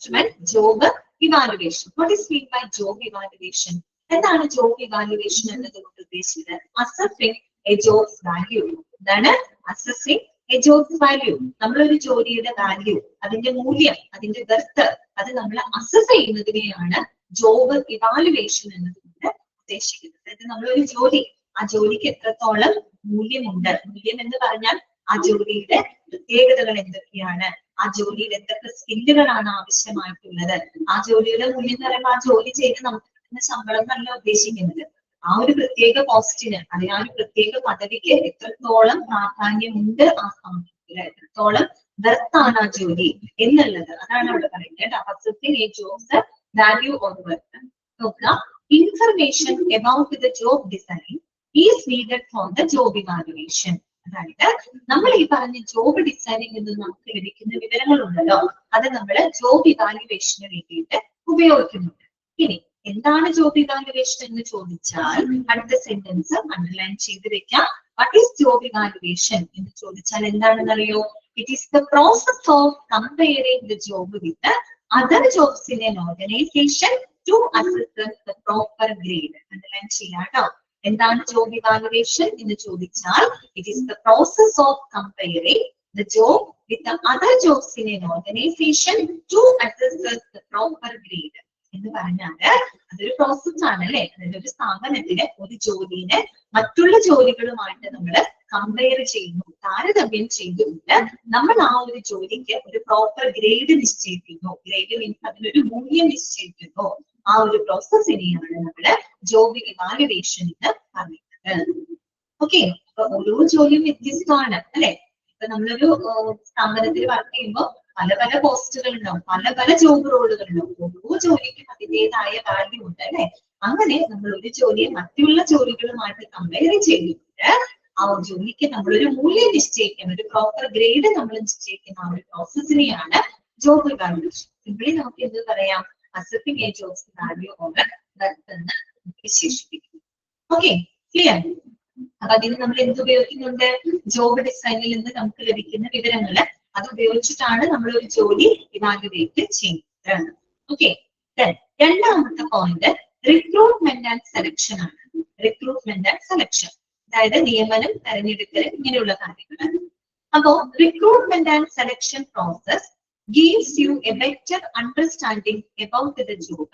is meant by job evaluation? എന്താണ് ജോബ് ഇവാലുവേഷൻ എന്നതുകൊണ്ട് ഉദ്ദേശിച്ചത്? Assessing A jobs value. എന്താണ് അസസിംഗ് എ ജോബ്സ് വാല്യൂ? നമ്മളൊരു ജോലിയുടെ വാല്യൂ, അതിന്റെ മൂല്യം, അതിന്റെ വർത്ത്, അത് നമ്മൾ അസസ് ചെയ്യുന്നതിനെയാണ് ജോബ് ഇവാലുവേഷൻ എന്നതുകൊണ്ട് ഉദ്ദേശിക്കുന്നത്. അതായത് നമ്മളൊരു ജോലി, ആ ജോലിക്ക് എത്രത്തോളം മൂല്യമുണ്ട്. മൂല്യം എന്ന് പറഞ്ഞാൽ ആ ജോലിയുടെ പ്രത്യേകതകൾ എന്തൊക്കെയാണ്, ആ ജോലിയിൽ എന്തൊക്കെ സ്കില്ലുകളാണ് ആവശ്യമായിട്ടുള്ളത്. ആ ജോലിയുടെ മൂല്യം എന്ന് പറയുമ്പോൾ ആ ജോലി ചെയ്ത് നമുക്ക് കിട്ടുന്ന ശമ്പളം എന്നല്ല ഉദ്ദേശിക്കുന്നത്. ആ ഒരു പ്രത്യേക പോസ്റ്റിന്, അല്ലെങ്കിൽ ആ ഒരു പ്രത്യേക പദവിക്ക് എത്രത്തോളം പ്രാധാന്യമുണ്ട് ആ സമൂഹത്തിൽ, എത്രത്തോളം വെർത്താണ് ആ ജോലി എന്നുള്ളത്, അതാണ് അവിടെ പറയുന്നത്. Job's value or worth. നോക്കുക, information about the job design is needed for the job evaluation. അതായത് നമ്മൾ ഈ പറഞ്ഞ ജോബ് ഡിസൈനിൽ നിന്ന് നമുക്ക് ലഭിക്കുന്ന വിവരങ്ങളുണ്ടല്ലോ, അത് നമ്മൾ ജോബ് ഇവാലുവേഷന് വേണ്ടിയിട്ട് ഉപയോഗിക്കുന്നുണ്ട്. ഇനി എന്താണ് ജോബ് ഇവാലുവേഷൻ എന്ന് ചോദിച്ചാൽ അടുത്ത സെന്റൻസ് അണ്ടർലൈൻ ചെയ്ത് വെക്കാം. വാട്ട് ഈസ് ജോബ് ഇവാലുവേഷൻ എന്ന് ചോദിച്ചാൽ എന്താണെന്നറിയോ? It is the process of comparing the job with other jobs in an organisation to assess the proper grade. Underline ചെയ്യാട്ടോ. എന്താണ് ജോബ് ഇവാലുവേഷൻ എന്ന് ചോദിച്ചാൽ it is the process of comparing the job with other jobs in an organisation to assess the proper grade. എന്ന് പറഞ്ഞാല് അതൊരു process ആണ്, അല്ലെ? അതായത് ഒരു സ്ഥാപനത്തിന് ഒരു ജോലിനെ മറ്റുള്ള ജോലികളുമായിട്ട് നമ്മൾ കമ്പയർ ചെയ്യുന്നു, താരതമ്യം ചെയ്തുകൊണ്ട് നമ്മൾ ആ ഒരു ജോലിക്ക് ഒരു പ്രോപ്പർ ഗ്രേഡ് നിശ്ചയിക്കുന്നു. ഗ്രേഡ് മീൻസ് അതിനൊരു മൂല്യം നിശ്ചയിക്കുന്നു. ആ ഒരു പ്രോസസ്സിനെയാണ് നമ്മള് ജോബ് ഇവാലുവേഷൻ എന്ന് പറയുന്നത്. ഓക്കെ, അപ്പൊ ഓരോ ജോലിയും വ്യത്യസ്തമാണ്, അല്ലെ? ഇപ്പൊ നമ്മളൊരു സ്ഥാപനത്തിൽ വർക്ക് ചെയ്യുമ്പോൾ പല പോസ്റ്റുകൾ ഉണ്ടാവും, പല ജോബ് റോളുകൾ ഉണ്ടാവും. ഓരോ ജോലിക്കും അതിൻ്റെതായ വാല്യൂ ഉണ്ട്, അല്ലെ? അങ്ങനെ നമ്മൾ ഒരു ജോലിയെ മറ്റുള്ള ജോലികളുമായിട്ട് കമ്പയർ ചെയ്തിട്ട് ആ ജോലിക്ക് നമ്മളൊരു മൂല്യം നിശ്ചയിക്കുന്ന, ഒരു പ്രോപ്പർ ഗ്രേഡ് നമ്മൾ നിശ്ചയിക്കുന്ന ആ ഒരു പ്രോസസ്സിനെയാണ് ജോബ് ഇവാലുവേഷൻ. സിംപിളി നമുക്ക് എന്ത് പറയാം? Assessing A jobs value or Worth എന്ന് വിശേഷിപ്പിക്കുന്നു. Okay, clear? അപ്പൊ അതിന് നമ്മൾ എന്ത് ഉപയോഗിക്കുന്നുണ്ട്? ജോബ് ഡിസൈനിൽ നിന്ന് നമുക്ക് ലഭിക്കുന്ന വിവരങ്ങൾ അത് ഉപയോഗിച്ചിട്ടാണ് നമ്മൾ ഒരു ജോലി ഇവാലുവേറ്റ് ചെയ്യുന്നത്. ഓക്കെ, രണ്ടാമത്തെ പോയിന്റ് റിക്രൂട്ട്മെന്റ് ആൻഡ് സെലക്ഷൻ ആണ്. റിക്രൂട്ട്മെന്റ് ആൻഡ് സെലക്ഷൻ, അതായത് നിയമനം, തെരഞ്ഞെടുക്കൽ, ഇങ്ങനെയുള്ള കാര്യങ്ങൾ. അപ്പോ recruitment and selection process gives you a better understanding about the job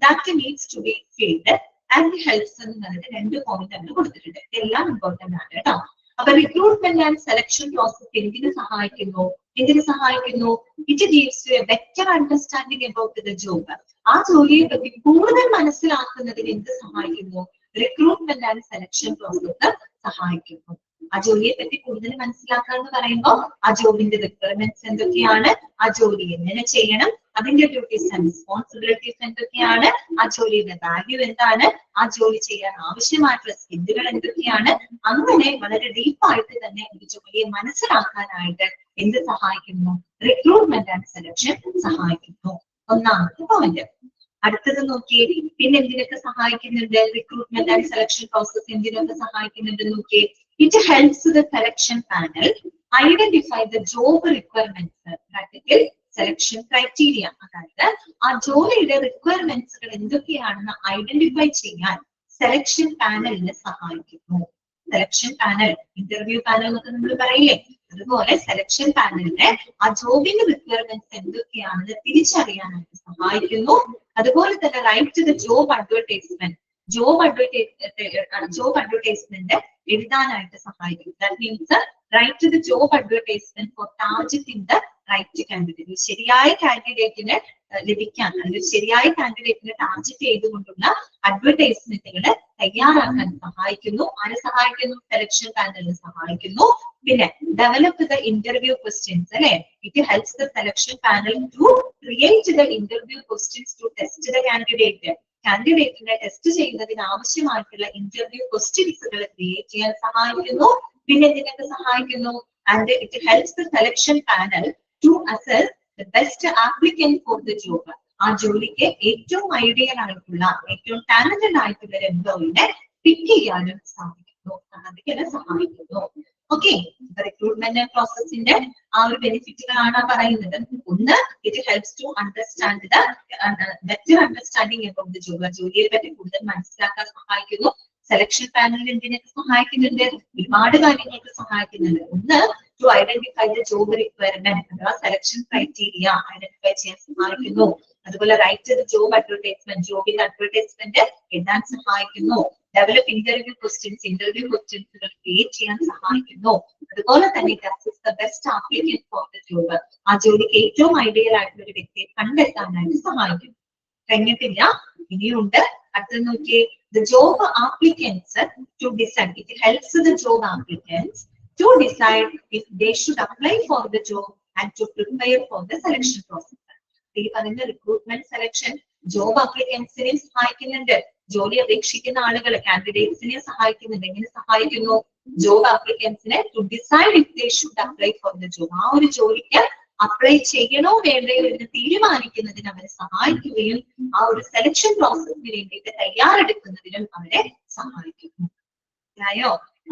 that needs to be filled and helps എന്ന് പറഞ്ഞിട്ട് 2 പോയിന്റ് ആണ് കൊടുത്തിട്ടുണ്ട്. എല്ലാം ഇമ്പോർട്ടന്റ് ആണ് കേട്ടോ. അപ്പൊ റിക്രൂട്ട്മെന്റ് ആൻഡ് സെലക്ഷൻ പ്രോസസ് എന്തിനു സഹായിക്കുന്നു? It gives you a better understanding about the job. ആ ജോലിയെ പറ്റി കൂടുതൽ മനസ്സിലാക്കുന്നതിന് എന്ത് സഹായിക്കുന്നു? റിക്രൂട്ട്മെന്റ് ആൻഡ് സെലക്ഷൻ പ്രോസസ് സഹായിക്കുന്നു. ആ ജോലിയെ പറ്റി കൂടുതൽ മനസ്സിലാക്കുക എന്ന് പറയുമ്പോൾ ആ ജോലിന്റെ റിക്വയർമെന്റ്സ് എന്തൊക്കെയാണ്, ആ ജോലി എങ്ങനെ ചെയ്യണം, അതിന്റെ ഡ്യൂട്ടീസ് ആൻഡ് റെസ്പോൺസിബിലിറ്റീസ് എന്തൊക്കെയാണ്, ആ ജോലിയുടെ വാല്യൂ എന്താണ്, ആ ജോലി ചെയ്യാൻ ആവശ്യമായിട്ടുള്ള സ്കില്ലുകൾ എന്തൊക്കെയാണ്, അങ്ങനെ വളരെ ഡീപ്പായിട്ട് തന്നെ ഒരു ജോലിയെ മനസ്സിലാക്കാനായിട്ട് എന്ത് സഹായിക്കുന്നു? റിക്രൂട്ട്മെന്റ് ആൻഡ് സെലക്ഷൻ സഹായിക്കുന്നു. ഒന്നാമത്തെ പോയിന്റ്. അടുത്തത് നോക്കിയേ, പിന്നെ എന്തിനൊക്കെ സഹായിക്കുന്നുണ്ട്? റിക്രൂട്ട്മെന്റ് ആൻഡ് സെലക്ഷൻ പ്രോസസ് എന്തിനൊക്കെ സഹായിക്കുന്നുണ്ട് നോക്കിയേ. It helps the selection panel identify the job requirements, practical selection criteria. അതായത് ആ ജോലിയുടെ റിക്വയർമെന്റ്സുകൾ എന്തൊക്കെയാണെന്ന് ഐഡന്റിഫൈ ചെയ്യാൻ സെലക്ഷൻ പാനലിനെ സഹായിക്കുന്നു. സെലക്ഷൻ പാനൽ, ഇന്റർവ്യൂ പാനൽ എന്നൊക്കെ നമ്മൾ പറയില്ലേ, അതുപോലെ സെലക്ഷൻ പാനലിനെ ആ ജോബിന്റെ റിക്വയർമെന്റ്സ് എന്തൊക്കെയാണെന്ന് തിരിച്ചറിയാനായിട്ട് സഹായിക്കുന്നു. അതുപോലെ തന്നെ write to the job advertisement, job advertisement എഴുതാനായിട്ട് സഹായിക്കും. That means write to the job advertisement for targeting the right candidate. ശരിയായ കാൻഡിഡേറ്റിന് ലഭിക്കാൻ, അല്ലെങ്കിൽ ശരിയായ കാൻഡിഡേറ്റിനെ ടാർഗറ്റ് ചെയ്തുകൊണ്ടുള്ള അഡ്വർടൈസ്മെന്റുകൾ തയ്യാറാക്കാൻ സഹായിക്കുന്നു. ആരെ സഹായിക്കുന്നു? സെലക്ഷൻ പാനലിനെ സഹായിക്കുന്നു. പിന്നെ ഡെവലപ്പ് ദ ഇന്റർവ്യൂ ക്വസ്റ്റ്യൻസ്, അല്ലെ? It helps the selection panel to create the interview questions to test the candidate. കാൻഡിഡേറ്റിനെ ടെസ്റ്റ് ചെയ്യുന്നതിന് ആവശ്യമായിട്ടുള്ള ഇന്റർവ്യൂ ക്വസ്റ്റ്യൻസുകൾ ക്രിയേറ്റ് ചെയ്യാൻ സഹായിക്കുന്നു. പിന്നെ ഇതിനൊക്കെ സഹായിക്കുന്നു. And it helps the selection panel to assess the best applicant for the job. ആ ജോലിക്ക് ഏറ്റവും ഐഡിയൽ ആയിട്ടുള്ള, ഏറ്റവും ടാലന്റഡ് ആയിട്ടുള്ള ഒരു എംപ്ലോയിനെ പിക്ക് ചെയ്യാനും സാധിക്കുന്നു, അതിനെ സഹായിക്കുന്നു. ഓക്കെ, റിക്രൂട്ട്മെന്റ് പ്രോസസ്സിന്റെ ആ ഒരു ബെനിഫിറ്റുകളാണ് പറയുന്നത്. ഒന്ന്, it helps to understand the better understanding about the job. ജോലിയെ പറ്റി കൂടുതൽ മനസ്സിലാക്കാൻ സഹായിക്കുന്നു. സെലക്ഷൻ പാനലിൽ എന്തിനൊക്കെ സഹായിക്കുന്നുണ്ട്? ഒരുപാട് കാര്യങ്ങൾക്ക് സഹായിക്കുന്നുണ്ട്. ഒന്ന്, to identify the job requirement അഥവാ സെലക്ഷൻ ക്രൈറ്റീരിയ ഐഡന്റിഫൈ ചെയ്യാൻ സഹായിക്കുന്നു. അതുപോലെ റൈറ്റ് ദ ജോബ് അഡ്വർടൈസ്മെന്റ്, ജോബിന്റെ അഡ്വർടൈസ്മെന്റ് എഴുതാൻ സഹായിക്കുന്നു. ഡെവലപ്പ് ഇന്റർവ്യൂ ക്വസ്റ്റ്യൻസ്, ഇന്റർവ്യൂ ക്വസ്റ്റ്യൻസുകൾ ക്രിയേറ്റ് ചെയ്യാൻ സഹായിക്കുന്നു. അതുപോലെ തന്നെ best applicant for the job, ആ ജോലിക്ക് ഏറ്റവും ഐഡിയൽ ആയിട്ടുള്ള ഒരു വ്യക്തിയെ കണ്ടെത്താനായിട്ട് സഹായിക്കുന്നു. കഴിഞ്ഞിട്ടില്ല, ഇനിയുണ്ട്. അടുത്ത നോക്കിയേ, the job applicants to decide, it helps the job applicants to decide if they should apply for the job and to prepare for the selection process. ഈ പറയുന്ന റിക്രൂട്ട്മെന്റ് സെലക്ഷൻ ജോബ് അപ്ലിക്കൻസിനെ സഹായിക്കുന്നുണ്ട്. ജോലി അപേക്ഷിക്കുന്ന ആളുകളെ, കാൻഡിഡേറ്റ്സിനെ സഹായിക്കുന്നുണ്ട്. എങ്ങനെ സഹായിക്കുന്നു? ജോബ് അപ്ലിക്കൻസിനെ to decide if they should apply for the job. ആ ഒരു ജോലിക്ക് അപ്ലൈ ചെയ്യണോ വേണ്ടയോ എന്ന് തീരുമാനിക്കുന്നതിന് അവരെ സഹായിക്കുകയും ആ ഒരു സെലക്ഷൻ പ്രോസസ്സിന് വേണ്ടിയിട്ട് തയ്യാറെടുക്കുന്നതിനും അവരെ സഹായിക്കുന്നു.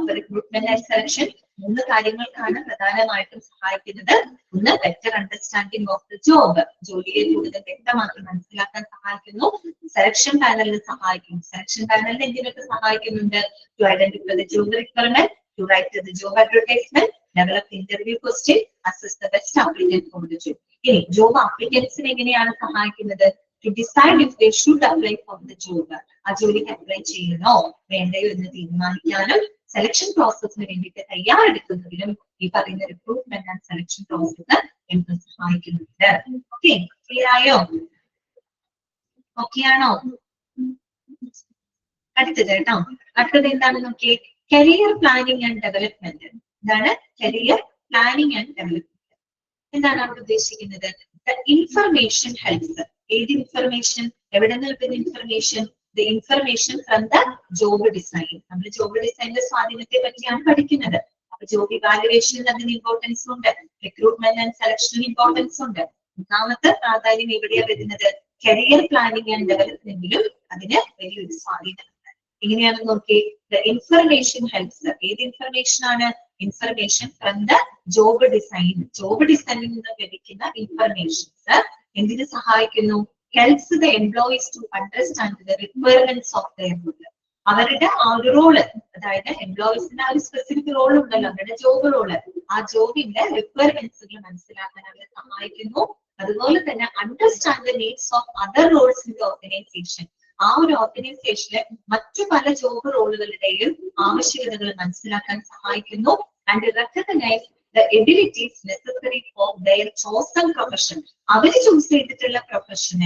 അപ്പൊ റിക്രൂട്ട്മെന്റ് ആൻഡ് സെലക്ഷൻ 3 കാര്യങ്ങൾക്കാണ് പ്രധാനമായിട്ടും സഹായിക്കുന്നത്. ഒന്ന്, better understanding of the job, ജോലിയെ കൂടുതൽ വ്യക്തമാക്കി മനസ്സിലാക്കാൻ സഹായിക്കുന്നു. സെലക്ഷൻ പാനലിന് സഹായിക്കുന്നു. സെലക്ഷൻ പാനലിന് എന്തിനൊക്കെ സഹായിക്കുന്നുണ്ട്? To identify the job requirement, to write the job advertisement, develop the interview question, assess the best applicant for the job. ഇനി ജോബ് അപ്ലിക്കൻസിനെ എങ്ങനെയാണ് സഹായിക്കുന്നത്? To decide if they should apply for the job. ആ ജോലിക്ക് apply ചെയ്യണോ വേണ്ടയോ എന്ന് തീരുമാനിക്കാനും selection പ്രോസസ്സിന് വേണ്ടിയിട്ട് തയ്യാറെടുക്കുന്നതിനും ഈ പറയുന്ന റിക്രൂട്ട്മെന്റ് ആൻഡ് സെലക്ഷൻ പ്രോസസ് എനിക്ക് സഹായിക്കുന്നുണ്ട്. ഓക്കെ, ക്ലിയർ ആയോ? ഓക്കെ ആണോ? അടുത്തത് കേട്ടോ, അടുത്തത് എന്താണെന്ന് നോക്കിയേ, കരിയർ പ്ലാനിങ് ആൻഡ് ഡെവലപ്മെന്റ്. എന്താണ് കരിയർ പ്ലാനിങ് ആൻഡ് ഡെവലപ്മെന്റ്? എന്താണ് അവിടെ ഉദ്ദേശിക്കുന്നത്? Information helps. ഏത് ഇൻഫർമേഷൻ? എവിടെ നിൽക്കുന്ന information? The information from the job design. നമ്മൾ ജോബ് ഡിസൈനിന്റെ സ്വാധീനത്തെ പറ്റിയാണ് പഠിക്കുന്നത്. അപ്പൊ ജോബ് ഇവാലുവേഷനിൽ അതിന് ഇമ്പോർട്ടൻസ് ഉണ്ട്, റിക്രൂട്ട്മെന്റ് ആൻഡ് സെലക്ഷനിൽ ഇമ്പോർട്ടൻസ് ഉണ്ട്. ഒന്നാമത്തെ പ്രാധാന്യം എവിടെയാണ് വരുന്നത്? കരിയർ പ്ലാനിങ് ആൻഡ് ഡെവലപ്മെന്റിലും അതിന് വലിയൊരു സ്വാധീനമുണ്ട്. എങ്ങനെയാണെന്ന് നോക്കി. The information helps. ഏത് ഇൻഫർമേഷൻ ആണ്? Information from the job design. Job ഡിസൈനിൽ നിന്ന് ലഭിക്കുന്ന ഇൻഫർമേഷൻസ് എന്തിനു സഹായിക്കുന്നു? Helps the employees to understand the requirements of their role. അവരുടെ ആ ഒരു റോള്, അതായത് എംപ്ലോയീസിന്റെ ആ ഒരു സ്പെസിഫിക് റോൾ ഉണ്ടല്ലോ, അവരുടെ ജോബ് റോള്, ആ ജോബിന്റെ റിക്വയർമെന്റ്സുകൾ മനസ്സിലാക്കാൻ അവരെ സഹായിക്കുന്നു. അതുപോലെ തന്നെ understand the needs of other Rolls in the organisation. ആ ഒരു ഓർഗനൈസേഷനിലെ മറ്റു പല ജോബ് റോളുകളുടെയും ആവശ്യകതകൾ മനസ്സിലാക്കാൻ സഹായിക്കുന്നു. And recognise the abilities necessary for their chosen profession. അവര് ചൂസ് ചെയ്തിട്ടുള്ള പ്രൊഫഷൻ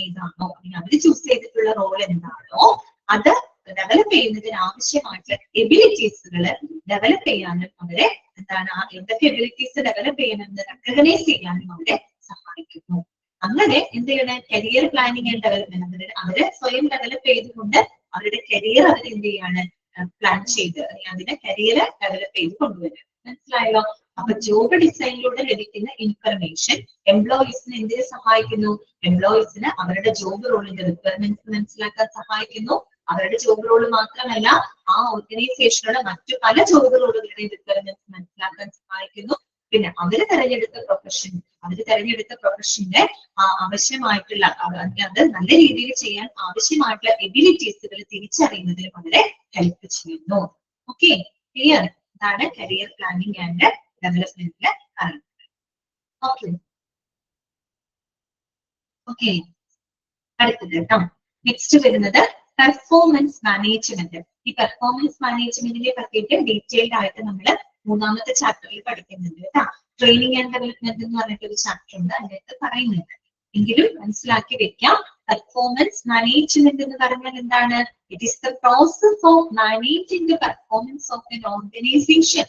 ഏതാണോ, അല്ലെങ്കിൽ അവര് ചൂസ് ചെയ്തിട്ടുള്ള റോൾ എന്താണോ അത് ഡെവലപ്പ് ചെയ്യുന്നതിന് ആവശ്യമായിട്ടുള്ള എബിലിറ്റീസുകൾ ഡെവലപ്പ് ചെയ്യാനും അവരെ എന്തൊക്കെ എബിലിറ്റീസ് ഡെവലപ്പ് ചെയ്യണമെന്ന് റെക്കഗ്നൈസ് ചെയ്യാനും അവരെ സഹായിക്കുന്നു. അങ്ങനെ എന്ത് ചെയ്യണം? കരിയർ പ്ലാനിങ് ആൻഡ് ഡെവലപ്മെന്റ് അവര് സ്വയം ഡെവലപ്പ് ചെയ്തുകൊണ്ട് അവരുടെ കരിയർ അവർ എന്ത് ചെയ്യാണ്? പ്ലാൻ ചെയ്ത് അതിനെ കരിയർ ഡെവലപ്പ് ചെയ്ത് കൊണ്ടുവരാം. മനസ്സിലായല്ലോ? അപ്പൊ ജോബ് ഡിസൈനിലൂടെ ലഭിക്കുന്ന ഇൻഫർമേഷൻ എംപ്ലോയീസിന് എന്തിനെ സഹായിക്കുന്നു? എംപ്ലോയീസിന് അവരുടെ ജോബ് റോളിന്റെ റിക്വയർമെന്റ്സ് മനസ്സിലാക്കാൻ സഹായിക്കുന്നു. അവരുടെ ജോബ് റോള് മാത്രമല്ല, ആ ഓർഗനൈസേഷനുള്ള മറ്റു പല ജോബ് റോളുകളുടെയും റിക്വയർമെന്റ്സ് മനസ്സിലാക്കാൻ സഹായിക്കുന്നു. പിന്നെ അവര് തെരഞ്ഞെടുത്ത പ്രൊഫഷന്റെ ആവശ്യമായിട്ടുള്ള അത് നല്ല രീതിയിൽ ചെയ്യാൻ ആവശ്യമായിട്ടുള്ള എബിലിറ്റീസുകൾ തിരിച്ചറിയുന്നതിന് വളരെ ഹെൽപ്പ് ചെയ്യുന്നു. Okay, clear? ഇതാണ് കരിയർ പ്ലാനിങ് ആൻഡ് ഡെവലപ്മെന്റിലെ ഓക്കെ. അടുത്തത് കേട്ടോ, നെക്സ്റ്റ് വരുന്നത് പെർഫോമൻസ് മാനേജ്മെന്റ്. ഈ പെർഫോമൻസ് മാനേജ്മെന്റിനെ പറ്റിയിട്ട് ഡീറ്റെയിൽഡ് ആയിട്ട് നമ്മൾ മൂന്നാമത്തെ ചാപ്റ്ററിൽ പഠിക്കുന്നുണ്ട് കേട്ടോ. ട്രെയിനിങ് ആൻഡ് ഡെവലപ്മെന്റ് എന്ന് പറഞ്ഞിട്ട് ഒരു ചാപ്റ്റർ ഉണ്ട്, അതിനകത്ത് പറയുന്നുണ്ട്. എങ്കിലും മനസ്സിലാക്കി വെക്കാം. പെർഫോമൻസ് മാനേജ്മെന്റ് എന്ന് പറഞ്ഞാൽ എന്താണ്? It is the process of managing the performance of N organisation.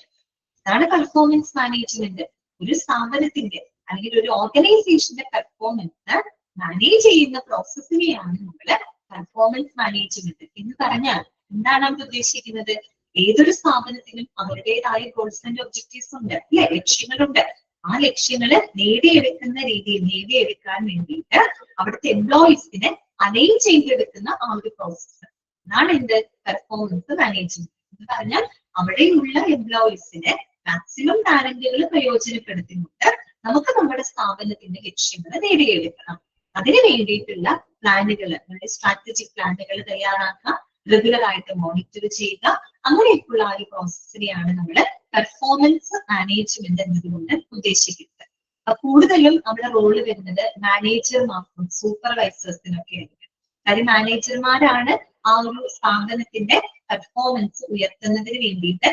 ഇതാണ് പെർഫോമൻസ് മാനേജ്മെന്റ്. ഒരു സ്ഥാപനത്തിന്റെ അല്ലെങ്കിൽ ഒരു ഓർഗനൈസേഷന്റെ പെർഫോമൻസ് മാനേജ് ചെയ്യുന്ന പ്രോസസ്സിനെയാണ് നമ്മള് പെർഫോമൻസ് മാനേജ്മെന്റ് എന്ന് പറഞ്ഞാൽ എന്താണ് അവർ ഉദ്ദേശിക്കുന്നത്? ഏതൊരു സ്ഥാപനത്തിനും അവരുടേതായ ഗോൾസ് ആൻഡ് ഒബ്ജക്റ്റീവ്സ് ഉണ്ട്, അല്ലെ? ലക്ഷ്യങ്ങളുണ്ട്. ആ ലക്ഷ്യങ്ങള് നേടിയെടുക്കാൻ വേണ്ടിയിട്ട് അവിടുത്തെ എംപ്ലോയീസിനെ അലൈൻ ചെയ്തെടുക്കുന്ന ആ ഒരു പ്രോസസ്സ് അതാണ് എന്ത്? പെർഫോമൻസ് മാനേജ്മെന്റ് എന്ന് പറഞ്ഞാൽ അവിടെയുള്ള എംപ്ലോയീസിനെ മാക്സിമം ടാലന്റുകൾ പ്രയോജനപ്പെടുത്തിക്കൊണ്ട് നമുക്ക് നമ്മുടെ സ്ഥാപനത്തിന്റെ ലക്ഷ്യങ്ങൾ നേടിയെടുക്കണം. അതിനു വേണ്ടിയിട്ടുള്ള പ്ലാനുകൾ, നമ്മുടെ സ്ട്രാറ്റജിക് പ്ലാനുകൾ തയ്യാറാക്കുക, റെഗുലർ ആയിട്ട് മോണിറ്റർ ചെയ്യുക, അങ്ങനെയൊക്കെയുള്ള ആ ഒരു പ്രോസസ്സിനെയാണ് നമ്മൾ പെർഫോമൻസ് മാനേജ്മെന്റ് എന്നതുകൊണ്ട് ഉദ്ദേശിക്കുന്നത്. അപ്പൊ കൂടുതലും നമ്മുടെ റോള് വരുന്നത് മാനേജർമാർക്കും സൂപ്പർവൈസേഴ്സിനും ഒക്കെ ആയിരിക്കും. കാര്യം മാനേജർമാരാണ് ആ ഒരു സ്ഥാപനത്തിന്റെ പെർഫോമൻസ് ഉയർത്തുന്നതിന് വേണ്ടിയിട്ട്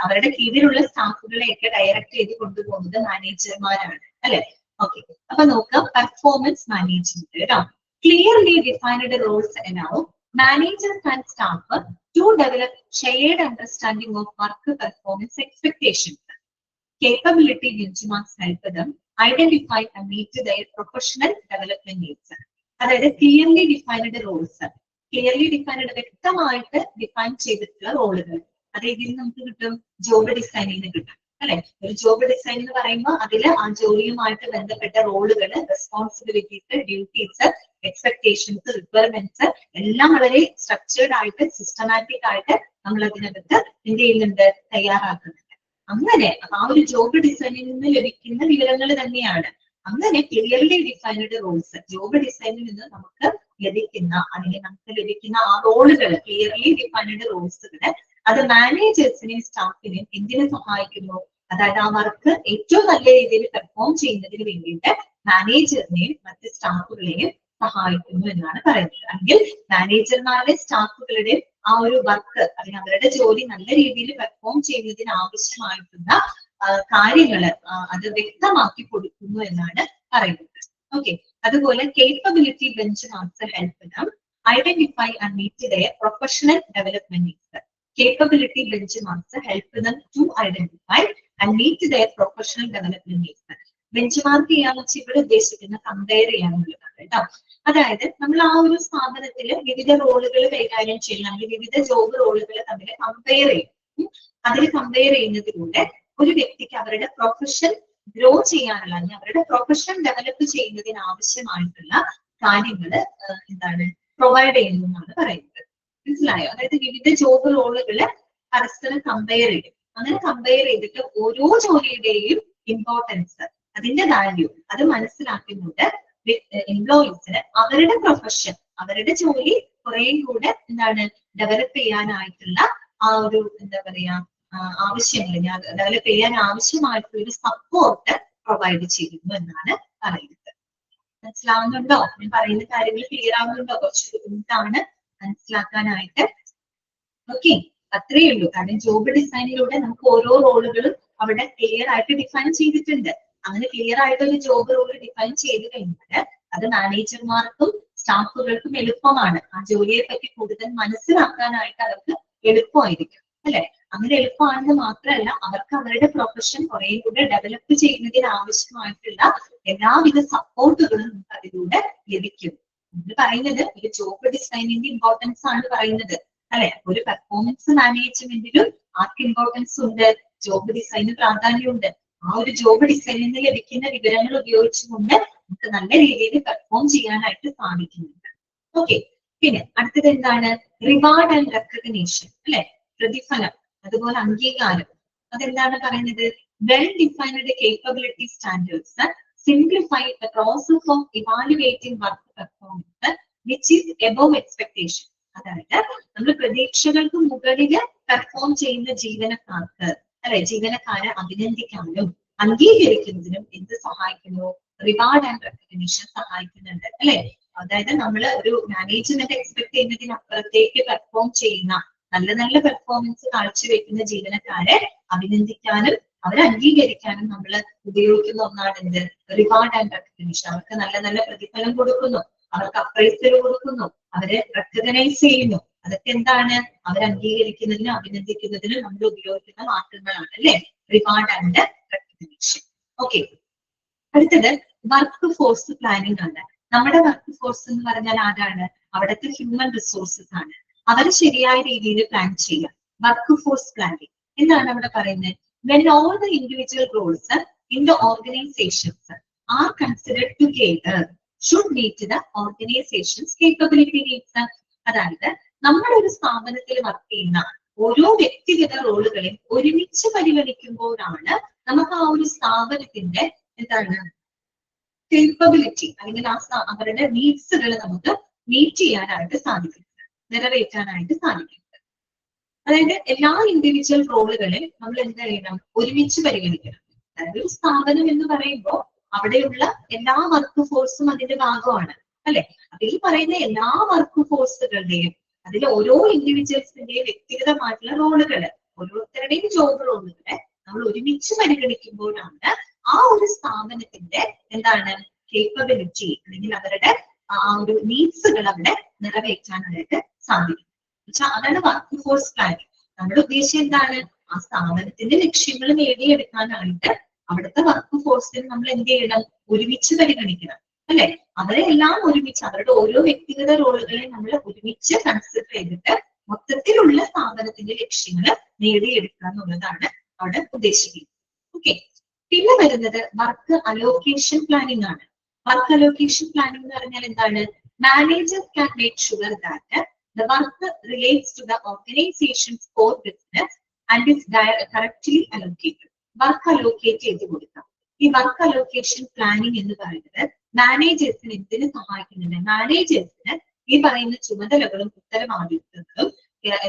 അവരുടെ കീഴിലുള്ള സ്റ്റാഫുകളെയൊക്കെ ഡയറക്റ്റ് ചെയ്ത് കൊണ്ടുപോകുന്നത് മാനേജർമാരാണ്, അല്ലെ? ഓക്കെ, അപ്പൊ നോക്കാം പെർഫോമൻസ് മാനേജ്മെന്റ് കേട്ടോ. Clearly defined roles allow managers and staff to develop shared understanding of work performance expectations. Capability benchmarks help them identify and meet their professional development needs. അതായത് clearly defined roles, clearly defined വ്യക്തമായിട്ട് define ചെയ്തിട്ടുള്ള റോളുകൾ അത് ഇതിൽ നമുക്ക് കിട്ടും, job ഡിസൈനിൽ നിന്ന് കിട്ടും, അല്ലെ? ഒരു ജോബ് ഡിസൈൻ എന്ന് പറയുമ്പോൾ അതില് ആ ജോലിയുമായിട്ട് ബന്ധപ്പെട്ട റോളുകൾ, റെസ്പോൺസിബിലിറ്റീസ്, ഡ്യൂട്ടീസ്, എക്സ്പെക്ടേഷൻസ്, റിക്വയർമെന്റ്സ് എല്ലാം വളരെ സ്ട്രക്ചേർഡ് ആയിട്ട് സിസ്റ്റമാറ്റിക് ആയിട്ട് നമ്മൾ അതിനകത്ത് എന്ത് ചെയ്യുന്നുണ്ട്? തയ്യാറാക്കുന്നുണ്ട്. അങ്ങനെ ആ ഒരു ജോബ് ഡിസൈനിൽ നിന്ന് ലഭിക്കുന്ന വിവരങ്ങൾ തന്നെയാണ്. അങ്ങനെ ക്ലിയർലി ഡിഫൈൻഡ് റോൾസ്, ജോബ് ഡിസൈനിൽ നിന്ന് നമുക്ക് ലഭിക്കുന്ന ആ റോളുകൾ, ക്ലിയർലി ഡിഫൈൻഡ് റോൾസുകള് അത് മാനേജേഴ്സിനെയും സ്റ്റാഫിനെയും എന്തിനു സഹായിക്കുന്നു? അതായത് ആ വർക്ക് ഏറ്റവും നല്ല രീതിയിൽ പെർഫോം ചെയ്യുന്നതിന് വേണ്ടിയിട്ട് മാനേജറിനെയും മറ്റ് സ്റ്റാഫുകളെയും സഹായിക്കുന്നു എന്നാണ് പറയുന്നത്. അല്ലെങ്കിൽ മാനേജർമാരുടെ സ്റ്റാഫുകളുടെ ആ ഒരു വർക്ക് അല്ലെങ്കിൽ അവരുടെ ജോലി നല്ല രീതിയിൽ പെർഫോം ചെയ്യുന്നതിന് ആവശ്യമായിട്ടുള്ള കാര്യങ്ങള് അത് വ്യക്തമാക്കി കൊടുക്കുന്നു എന്നാണ് പറയുന്നത്. ഓക്കെ, അതുപോലെ capability benchmarks help them identify and meet their professional development needs. Capability benchmarks help them to identify and meet their professional development needs. Benchmark ചെയ്യാന്ന് വെച്ചാൽ ഇവിടെ ഉദ്ദേശിക്കുന്ന കമ്പയർ ചെയ്യാനുള്ളതാണ് കേട്ടോ. അതായത് നമ്മൾ ആ ഒരു സ്ഥാപനത്തിൽ വിവിധ റോളുകൾ കൈകാര്യം ചെയ്യുന്ന അല്ലെങ്കിൽ വിവിധ ജോബ് റോളുകൾ തമ്മിൽ കമ്പയർ ചെയ്യും. അതിൽ കമ്പയർ ചെയ്യുന്നതിലൂടെ ഒരു വ്യക്തിക്ക് അവരുടെ പ്രൊഫഷൻ ഗ്രോ ചെയ്യാനുള്ള അല്ലെങ്കിൽ അവരുടെ പ്രൊഫഷൻ ഡെവലപ്പ് ചെയ്യുന്നതിന് ആവശ്യമായിട്ടുള്ള കാര്യങ്ങൾ പ്രൊവൈഡ് ചെയ്യുന്നു എന്നാണ് പറയുന്നത്. മനസ്സിലായോ? അതായത് വിവിധ ജോബ് റോളുകള് പരസ്പരം കമ്പയർ ചെയ്യും. അങ്ങനെ കമ്പയർ ചെയ്തിട്ട് ഓരോ ജോലിയുടെയും ഇമ്പോർട്ടൻസ്, അതിന്റെ വാല്യൂ അത് മനസ്സിലാക്കുന്നുണ്ട് എംപ്ലോയീസിന് അവരുടെ പ്രൊഫഷൻ, അവരുടെ ജോലി കുറേയും കൂടെ എന്താണ് ഡെവലപ്പ് ചെയ്യാനായിട്ടുള്ള ആ ഒരു എന്താ പറയാ ആവശ്യങ്ങൾ ഡെവലപ്പ് ചെയ്യാൻ ആവശ്യമായിട്ടുള്ള ഒരു സപ്പോർട്ട് പ്രൊവൈഡ് ചെയ്യുന്നു എന്നാണ് പറയുന്നത്. മനസ്സിലാവുന്നുണ്ടോ? ഞാൻ പറയുന്ന കാര്യങ്ങൾ ക്ലിയർ ആവുന്നുണ്ടോ? കുറച്ച് ബുദ്ധിമുട്ടാണ് മനസ്സിലാക്കാനായിട്ട്. ഓക്കെ, അത്രയേ ഉള്ളൂ. കാരണം ജോബ് ഡിസൈനിലൂടെ നമുക്ക് ഓരോ റോളുകളും അവിടെ ക്ലിയർ ആയിട്ട് ഡിഫൈൻ ചെയ്തിട്ടുണ്ട്. അങ്ങനെ ക്ലിയർ ആയിട്ട് ഒരു ജോബ് റോൾ ഡിഫൈൻ ചെയ്ത് കഴിഞ്ഞാൽ അത് മാനേജർമാർക്കും സ്റ്റാഫുകൾക്കും എളുപ്പമാണ്. ആ ജോലിയെ പറ്റി കൂടുതൽ മനസ്സിലാക്കാനായിട്ട് അവർക്ക് എളുപ്പമായിരിക്കും, അല്ലെ? അങ്ങനെ എളുപ്പമാണെന്ന് മാത്രമല്ല, അവർക്ക് അവരുടെ പ്രൊഫഷൻ കുറെ കൂടെ ഡെവലപ്പ് ചെയ്യുന്നതിന് ആവശ്യമായിട്ടുള്ള എല്ലാവിധ സപ്പോർട്ടുകളും നമുക്ക് അതിലൂടെ ലഭിക്കും. നമ്മൾ പറയുന്നത് ഒരു ജോബ് ഡിസൈനിന്റെ ഇമ്പോർട്ടൻസ് ആണ് പറയുന്നത്, അല്ലെ? ഒരു പെർഫോമൻസ് മാനേജ്മെന്റിലും ആർക്ക് ഇമ്പോർട്ടൻസ് ഉണ്ട്, ജോബ് ഡിസൈന് പ്രാധാന്യമുണ്ട്. ആ ഒരു ജോബ് ഡിസൈനിൽ നിന്ന് ലഭിക്കുന്ന വിവരങ്ങൾ ഉപയോഗിച്ചുകൊണ്ട് നമുക്ക് നല്ല രീതിയിൽ പെർഫോം ചെയ്യാനായിട്ട് സാധിക്കുന്നുണ്ട്. ഓക്കെ, പിന്നെ അടുത്തത് എന്താണ്? റിവാർഡ് ആൻഡ് റെക്കഗ്നീഷൻ, അല്ലെ? പ്രതിഫലം, അതുപോലെ അംഗീകാരം. അതെന്താണ് പറയുന്നത്? Well defined capability standards simplify the process of evaluating work performance which is above expectation. അതായത് നമ്മൾ പ്രതീക്ഷകൾക്ക് മുകളില് പെർഫോം ചെയ്യുന്ന ജീവനക്കാർക്ക്, അല്ലെ, ജീവനക്കാരെ അഭിനന്ദിക്കാനും അംഗീകരിക്കുന്നതിനും എന്ത് സഹായിക്കുന്നു? റിവാർഡ് ആൻഡ് റെക്കഗ്നീഷൻ സഹായിക്കുന്നുണ്ട്, അല്ലെ? അതായത് നമ്മൾ ഒരു മാനേജ്മെന്റ് എക്സ്പെക്ട് ചെയ്യുന്നതിനപ്പുറത്തേക്ക് പെർഫോം ചെയ്യുന്ന നല്ല നല്ല പെർഫോമൻസ് കാഴ്ചവെക്കുന്ന ജീവനക്കാരെ അഭിനന്ദിക്കാനും അവരെ അംഗീകരിക്കാനും നമ്മൾ ഉപയോഗിക്കുന്ന ഒന്നാണ് എന്ത്? Reward and recognition. അവർക്ക് നല്ല നല്ല പ്രതിഫലം കൊടുക്കുന്നു, അവർക്ക് അപ്രൈസൽ കൊടുക്കുന്നു, അവരെ റെക്കഗ്നൈസ് ചെയ്യുന്നു. അതൊക്കെ എന്താണ്? അവരെ അംഗീകരിക്കുന്നതിനും അഭിനന്ദിക്കുന്നതിനും നമ്മൾ ഉപയോഗിക്കുന്ന വാക്കുകളാണ്, അല്ലെ? Reward and recognition. ഓക്കെ, അടുത്തത് വർക്ക് ഫോഴ്സ് പ്ലാനിംഗ് ആണ്. നമ്മുടെ വർക്ക് ഫോഴ്സ് എന്ന് പറഞ്ഞാൽ ആരാണ്? അവിടുത്തെ ഹ്യൂമൻ റിസോഴ്സസ് ആണ്. അവരെ ശരിയായ രീതിയിൽ പ്ലാൻ ചെയ്യുക. വർക്ക് ഫോഴ്സ് പ്ലാനിംഗ് എന്താണ് അവിടെ പറയുന്നത്? when all the individual roles in the organizations are considered together should meet the organization's capability needs. അതായത് നമ്മുടെ ഒരു സ്ഥാപനത്തിൽ വർക്ക് ചെയ്യുന്ന ഓരോ വ്യക്തിഗത റോളുകളെയും ഒരുമിച്ച് പരിഗണിക്കുമ്പോഴാണ് നമുക്ക് ആ ഒരു സ്ഥാപനത്തിന്റെ എന്താണ് കേപ്പബിലിറ്റി അല്ലെങ്കിൽ അവരുടെ നീഡ്സുകൾ നമുക്ക് മീറ്റ് ചെയ്യാനായിട്ട് സാധിക്കുന്നത്, നിറവേറ്റാനായിട്ട് സാധിക്കുന്നത്. അതായത് എല്ലാ ഇൻഡിവിജ്വൽ റോളുകളെ നമ്മൾ എന്ത് ചെയ്യണം? ഒരുമിച്ച് പരിഗണിക്കണം. അതായത് ഒരു സ്ഥാപനം എന്ന് പറയുമ്പോൾ അവിടെയുള്ള എല്ലാ വർക്ക് ഫോഴ്സും അതിന്റെ ഭാഗമാണ്, അല്ലെ? അപ്പൊ ഈ പറയുന്ന എല്ലാ വർക്ക് ഫോഴ്സുകളുടെയും അതിൽ ഓരോ ഇൻഡിവിജ്വൽസിന്റെയും വ്യക്തിഗതമായിട്ടുള്ള റോളുകള്, ഓരോരുത്തരുടെയും ജോബ് റോളുകളെ നമ്മൾ ഒരുമിച്ച് പരിഗണിക്കുമ്പോഴാണ് ആ ഒരു സ്ഥാപനത്തിന്റെ എന്താണ് കേപ്പബിലിറ്റി അല്ലെങ്കിൽ അവരുടെ ആ ഒരു നീഡ്സുകൾ അവിടെ നിറവേറ്റാനായിട്ട് സാധിക്കും. അതാണ് വർക്ക് ഫോഴ്സ് പ്ലാനിങ്. നമ്മുടെ ഉദ്ദേശം എന്താണ്? ആ സ്ഥാപനത്തിന്റെ ലക്ഷ്യങ്ങൾ നേടിയെടുക്കാനായിട്ട് അവിടുത്തെ വർക്ക് ഫോഴ്സിന് നമ്മൾ എന്ത് ചെയ്യണം? ഒരുമിച്ച് പരിഗണിക്കണം, അല്ലെ? അവരെ എല്ലാം ഒരുമിച്ച്, അവരുടെ ഓരോ വ്യക്തിഗത റോളുകളെ നമ്മൾ ഒരുമിച്ച് കൺസിഡർ ചെയ്തിട്ട് മൊത്തത്തിലുള്ള സ്ഥാപനത്തിന്റെ ലക്ഷ്യങ്ങൾ നേടിയെടുക്കുക എന്നുള്ളതാണ് അവിടെ ഉദ്ദേശിക്കുന്നത്. ഓക്കെ, പിന്നെ വരുന്നത് വർക്ക് അലോക്കേഷൻ പ്ലാനിംഗ് ആണ്. വർക്ക് അലോക്കേഷൻ പ്ലാനിംഗ് എന്ന് പറഞ്ഞാൽ എന്താണ്? Managers can make sure that the work relates to the organization's core business and is correctly allocated. Work allocate ചെയ്ത് കൊടുക്കാം. ഈ വർക്ക് അലോക്കേഷൻ പ്ലാനിംഗ് എന്ന് പറയുന്നത് മാനേജേഴ്സിന് എന്തിനു സഹായിക്കുന്നുണ്ട്? മാനേജേഴ്സിന് ഈ പറയുന്ന ചുമതലകളും ഉത്തരവാദിത്വങ്ങളും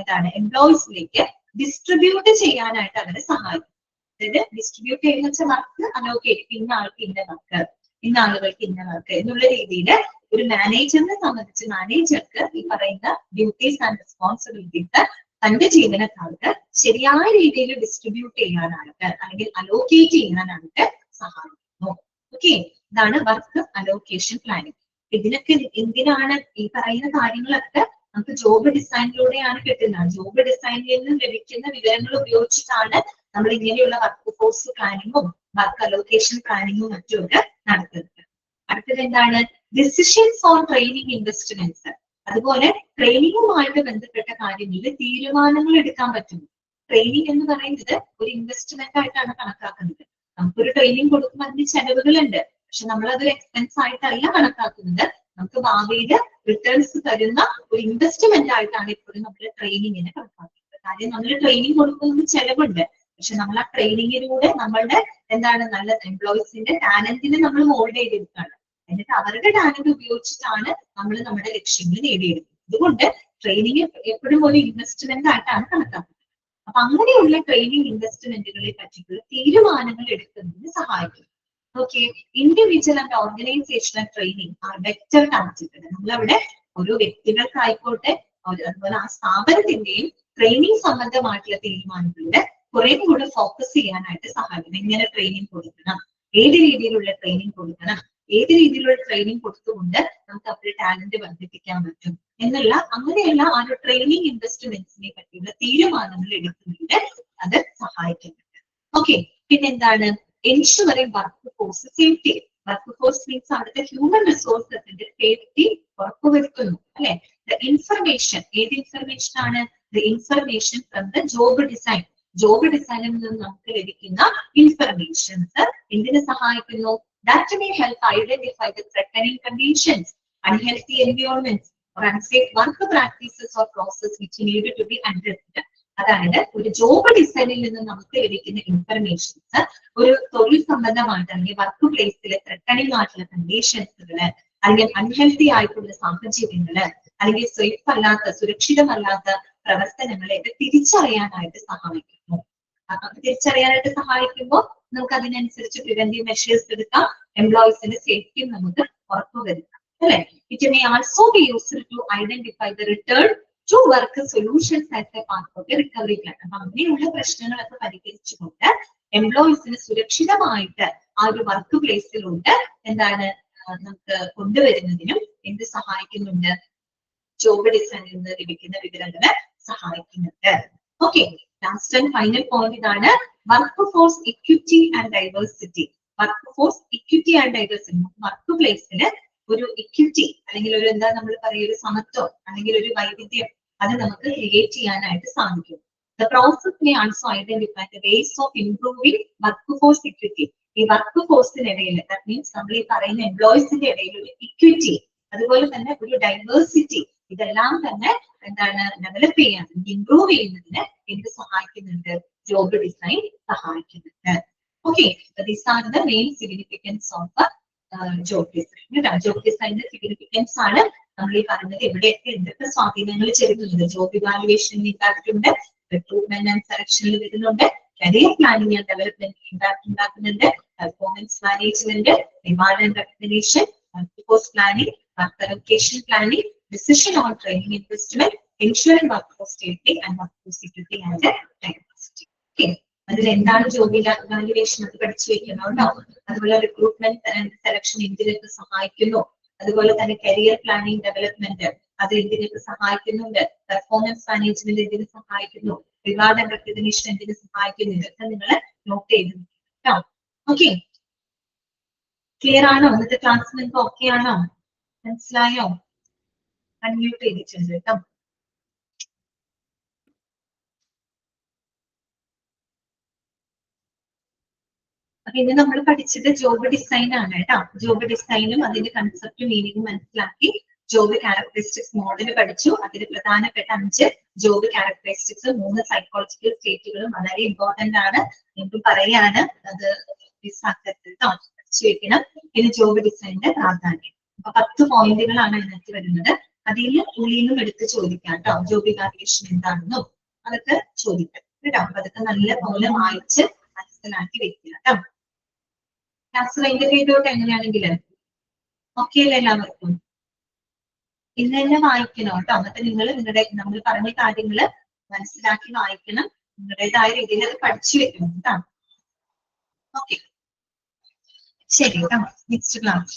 എന്താണ് എംപ്ലോയീസിലേക്ക് ഡിസ്ട്രിബ്യൂട്ട് ചെയ്യാനായിട്ട് അവരെ സഹായിക്കും. അതായത് ഡിസ്ട്രിബ്യൂട്ട് ചെയ്യുന്ന വെച്ചാൽ വർക്ക് അലോക്കേറ്റ്, ഇന്ന ആൾക്ക് ഇന്ന വർക്ക്, ഇന്ന ആളുകൾക്ക് ഇന്ന വർക്ക് എന്നുള്ള രീതിയിൽ ഒരു മാനേജറിനെ സംബന്ധിച്ച് മാനേജർക്ക് ഈ പറയുന്ന ഡ്യൂട്ടീസ് ആൻഡ് റെസ്പോൺസിബിലിറ്റീസ് തന്റെ ജീവനക്കാർക്ക് ശരിയായ രീതിയിൽ ഡിസ്ട്രിബ്യൂട്ട് ചെയ്യാനായിട്ട് അല്ലെങ്കിൽ അലോക്കേറ്റ് ചെയ്യാനായിട്ട് സഹായിക്കുന്നു. ഓക്കെ, ഇതാണ് വർക്ക് അലോക്കേഷൻ പ്ലാനിങ്. ഇതിനൊക്കെ എന്തിനാണ് ഈ പറയുന്ന കാര്യങ്ങളൊക്കെ നമുക്ക് ജോബ് ഡിസൈനിലൂടെയാണ് കിട്ടുന്നത്. ജോബ് ഡിസൈനിൽ നിന്ന് ലഭിക്കുന്ന വിവരങ്ങൾ ഉപയോഗിച്ചിട്ടാണ് നമ്മൾ ഇങ്ങനെയുള്ള വർക്ക് ഫോഴ്സ് പ്ലാനിങ്ങും വർക്ക് അലോക്കേഷൻ പ്ലാനിങ്ങും മറ്റുമൊക്കെ നടത്തുന്നത്. അടുത്തത് എന്താണ്? Decisions on training investments. അതുപോലെ ട്രെയിനിങ്ങുമായിട്ട് ബന്ധപ്പെട്ട കാര്യങ്ങളിൽ തീരുമാനങ്ങൾ എടുക്കാൻ പറ്റുന്നു. ട്രെയിനിങ് എന്ന് പറയുന്നത് ഒരു ഇൻവെസ്റ്റ്മെന്റ് ആയിട്ടാണ് കണക്കാക്കുന്നത്. നമുക്കൊരു ട്രെയിനിങ് കൊടുക്കുമ്പോൾ അതിന് ചെലവുകളുണ്ട്, പക്ഷെ നമ്മൾ അതൊരു എക്സ്പെൻസ് ആയിട്ടല്ല കണക്കാക്കുന്നത്. നമുക്ക് ഭാവിയിൽ റിട്ടേൺസ് തരുന്ന ഒരു ഇൻവെസ്റ്റ്മെന്റ് ആയിട്ടാണ് ഇപ്പോഴും നമ്മൾ ട്രെയിനിങ്ങിനെ കണക്കാക്കുന്നത്. കാര്യം നമ്മൾ ട്രെയിനിങ് കൊടുക്കുന്നത് ചെലവുണ്ട്, പക്ഷെ നമ്മൾ ആ ട്രെയിനിങ്ങിലൂടെ നമ്മളുടെ എന്താണ് നല്ല എംപ്ലോയീസിന്റെ ടാലന്റിനെ നമ്മൾ മോൾഡ് ചെയ്തെടുക്കുകയാണ്. എന്നിട്ട് അവരുടെ ടാലന്റ് ഉപയോഗിച്ചിട്ടാണ് നമ്മൾ നമ്മുടെ ലക്ഷ്യങ്ങൾ നേടിയെടുക്കുന്നത്. അതുകൊണ്ട് ട്രെയിനിങ് എപ്പോഴും ഒരു ഇൻവെസ്റ്റ്മെന്റ് ആയിട്ടാണ് കണക്കാക്കുന്നത്. അപ്പൊ അങ്ങനെയുള്ള ട്രെയിനിങ് ഇൻവെസ്റ്റ്മെന്റുകളെ പറ്റിയുള്ള തീരുമാനങ്ങൾ എടുക്കുന്നതിന് സഹായിക്കും. Okay, individual and organisational training R better targeted. നമ്മളവിടെ ഓരോ വ്യക്തികൾക്കായിക്കോട്ടെ അതുപോലെ ആ സ്ഥാപനത്തിന്റെയും ട്രെയിനിങ് സംബന്ധമായിട്ടുള്ള തീരുമാനങ്ങളുടെ കുറെ കൂടെ ഫോക്കസ് ചെയ്യാനായിട്ട് സഹായിക്കും. എങ്ങനെ ട്രെയിനിങ് കൊടുക്കണം, ഏത് രീതിയിലുള്ള ട്രെയിനിങ് കൊടുക്കണം, ഏത് രീതിയിലുള്ള ട്രെയിനിങ് കൊടുത്തുകൊണ്ട് നമുക്ക് അവരുടെ ടാലന്റ് വർദ്ധിപ്പിക്കാൻ പറ്റും എന്നുള്ള അങ്ങനെയുള്ള ആ ഒരു ട്രെയിനിങ് ഇൻവെസ്റ്റ്മെന്റ്സിനെ പറ്റിയുള്ള തീരുമാനങ്ങൾ എടുക്കുന്നതിന് അത് സഹായിക്കുന്നുണ്ട്. ഓക്കെ, പിന്നെന്താണ് ensuring work force safety. Work force means അവിടുത്തെ ഹ്യൂമൻ റിസോഴ്സസിന്റെ സേഫ്റ്റി ഉറപ്പുവരുത്തുന്നു അല്ലെ. ദ ഇൻഫർമേഷൻ, ഏത് ഇൻഫർമേഷൻ ആണ്? The information from the job design. Job ഡിസൈനിൽ നിന്ന് നമുക്ക് ലഭിക്കുന്ന ഇൻഫർമേഷൻസ് എന്തിനു സഹായിക്കുന്നു? That may help identify the threatening conditions, unhealthy environments, or unsafe work practices or process which need to be addressed. അതായത് ഒരു ജോബ് ഡിസൈനിൽ നിന്ന് നമുക്ക് ലഭിക്കുന്ന ഇൻഫർമേഷൻസ് ഒരു തൊഴിൽ സംബന്ധമായിട്ട് അല്ലെങ്കിൽ വർക്ക് പ്ലേസിലെ ത്രെട്ടണിംഗ് ആയിട്ടുള്ള കണ്ടീഷൻസുകള് അല്ലെങ്കിൽ അൺഹെൽത്തി ആയിട്ടുള്ള സാഹചര്യങ്ങള് അല്ലെങ്കിൽ സേഫ് അല്ലാത്ത സുരക്ഷിതമല്ലാത്ത പ്രവർത്തനങ്ങളെ തിരിച്ചറിയാനായിട്ട് സഹായിക്കുന്നു. തിരിച്ചറിയാനായിട്ട് സഹായിക്കുമ്പോൾ നമുക്ക് അതിനനുസരിച്ച് പ്രിവെന്റീവ് മെഷേഴ്സ് എടുക്കാം, എംപ്ലോയീസിന്റെ സേഫ്റ്റിയും നമുക്ക് ഉറപ്പുവരുത്താം അല്ലെ. It may also be used to identify the return to work solutions as a part of the recovery plan. അപ്പൊ അങ്ങനെയുള്ള പ്രശ്നങ്ങളൊക്കെ പരിഹരിച്ചുകൊണ്ട് എംപ്ലോയീസിന് സുരക്ഷിതമായിട്ട് ആ ഒരു വർക്ക് പ്ലേസിലോട്ട് എന്താണ് നമുക്ക് കൊണ്ടുവരുന്നതിനും എന്ത് സഹായിക്കുന്നുണ്ട്? ജോബ് ഡിസൈനിൽ നിന്ന് ലഭിക്കുന്ന വിവരങ്ങള് സഹായിക്കുന്നുണ്ട്. Okay, last and final point ഇതാണ്, workforce equity and diversity. Workforce equity and diversity, work പ്ലേസില് ഒരു ഇക്വിറ്റി അല്ലെങ്കിൽ ഒരു എന്താ നമ്മൾ പറയുക ഒരു സമത്വം അല്ലെങ്കിൽ ഒരു വൈവിധ്യം അത് നമുക്ക് ക്രിയേറ്റ് ചെയ്യാനായിട്ട് സാധിക്കും. The process may also identify the ways of improving workforce equity. ഈ വർക്ക് ഫോഴ്സിനിടയിൽ ദാറ്റ് മീൻസ് നമ്മൾ ഈ പറയുന്ന എംപ്ലോയീസിന്റെ ഇടയിൽ ഒരു ഇക്വിറ്റി അതുപോലെ തന്നെ ഒരു ഡൈവേഴ്സിറ്റി ഇതെല്ലാം തന്നെ എന്താണ് ഡെവലപ്പ് ചെയ്യാൻ ഇംപ്രൂവ് ചെയ്യുന്നതിന് എന്ത് സഹായിക്കുന്നുണ്ട്? ജോബ് ഡിസൈൻ സഹായിക്കുന്നുണ്ട്. Okay, these are the main significance of job design. Job ഡിസൈനിന്റെ സിഗ്നിഫിക്കൻസ് ആണ് നമ്മൾ ഈ പറഞ്ഞത്. എവിടെയൊക്കെ എന്തൊക്കെ സ്വാധീനങ്ങൾ ചെലുത്തുന്നുണ്ട്? ജോബ് ഇവാലുവേഷനിൽ ഇമ്പാക്ട് ഉണ്ട്, റിക്രൂട്ട്മെന്റ് ആൻഡ് സെലക്ഷനിൽ വരുന്നുണ്ട്, career planning and development impact ഉണ്ടാക്കുന്നുണ്ട്, performance management, reward and recognition, workforce planning, work allocation planning, decision on training investment, ensuring workforce safety and workforce security and diversity. Okay, അതിൽ എന്താണ് job evaluation അത് പഠിച്ചു വെക്കണമല്ലോ. അതുപോലെ recruitment and selection എന്തിനൊക്കെ സഹായിക്കുന്നു, അതുപോലെ തന്നെ കരിയർ പ്ലാനിങ് ഡെവലപ്മെന്റ് അത് എന്തിനൊക്കെ സഹായിക്കുന്നുണ്ട്, പെർഫോമൻസ് മാനേജ്മെന്റ് എന്തിനു സഹായിക്കുന്നു, റിവാർഡ് ആൻഡ് റെക്കഗ്നിഷൻ എന്തിനു സഹായിക്കുന്നു, ഇതൊക്കെ നിങ്ങൾ നോട്ട് ചെയ്ത് കേട്ടോ. ഓക്കെ, ക്ലിയർ ആണോ? ഇന്നത്തെ ക്ലാസ് നിങ്ങൾക്ക് ഓക്കെ ആണോ? മനസ്സിലായോ? അൺമ്യൂട്ട് ചെയ്തിട്ടുണ്ട് കേട്ടോ. അപ്പൊ ഇന്ന് നമ്മൾ പഠിച്ചത് ജോബ് ഡിസൈൻ ആണ് കേട്ടോ. ജോബ് ഡിസൈനും അതിന്റെ കൺസെപ്റ്റ് മീനിങ്ങും മനസ്സിലാക്കി, ജോബ് ക്യാരക്ടറിസ്റ്റിക്സ് മോഡൽ പഠിച്ചു. അതിൽ പ്രധാനപ്പെട്ട 5 ജോബ് ക്യാരക്ടറിസ്റ്റിക്സ് 3 സൈക്കോളജിക്കൽ സ്റ്റേറ്റുകളും വളരെ ഇമ്പോർട്ടന്റ് ആണ്. എനിക്ക് പറയാണ് അത് പഠിച്ചു വെക്കണം. ഇത് ജോബ് ഡിസൈനിന്റെ പ്രാധാന്യം. അപ്പൊ 10 പോയിന്റുകളാണ് ഇതിനകത്ത് വരുന്നത്. അതിൽ ഉള്ളിൽ നിന്നും എടുത്ത് ചോദിക്കാം കേട്ടോ. ജോബ് ഇവാലുവേഷൻ എന്താണെന്നും അതൊക്കെ ചോദിക്കാം കേട്ടോ. അപ്പൊ അതൊക്കെ നല്ല പോലെ വായിച്ച് മനസ്സിലാക്കി വെക്കുക കേട്ടോ. ക്ലാസ് കഴിഞ്ഞ ചെയ്തോട്ടെ എങ്ങനെയാണെങ്കിലും ഓക്കെ അല്ലേ എല്ലാവർക്കും? ഇന്ന് തന്നെ വായിക്കണം കേട്ടോ. എന്നിട്ട് നിങ്ങൾ നമ്മൾ പറഞ്ഞ കാര്യങ്ങള് മനസ്സിലാക്കി വായിക്കണം. നിങ്ങളുടേതായ രീതിയിൽ അത് പഠിച്ചു വെക്കണം കേട്ടോ. ഓക്കെ, ശരി കേട്ടോ. Next class.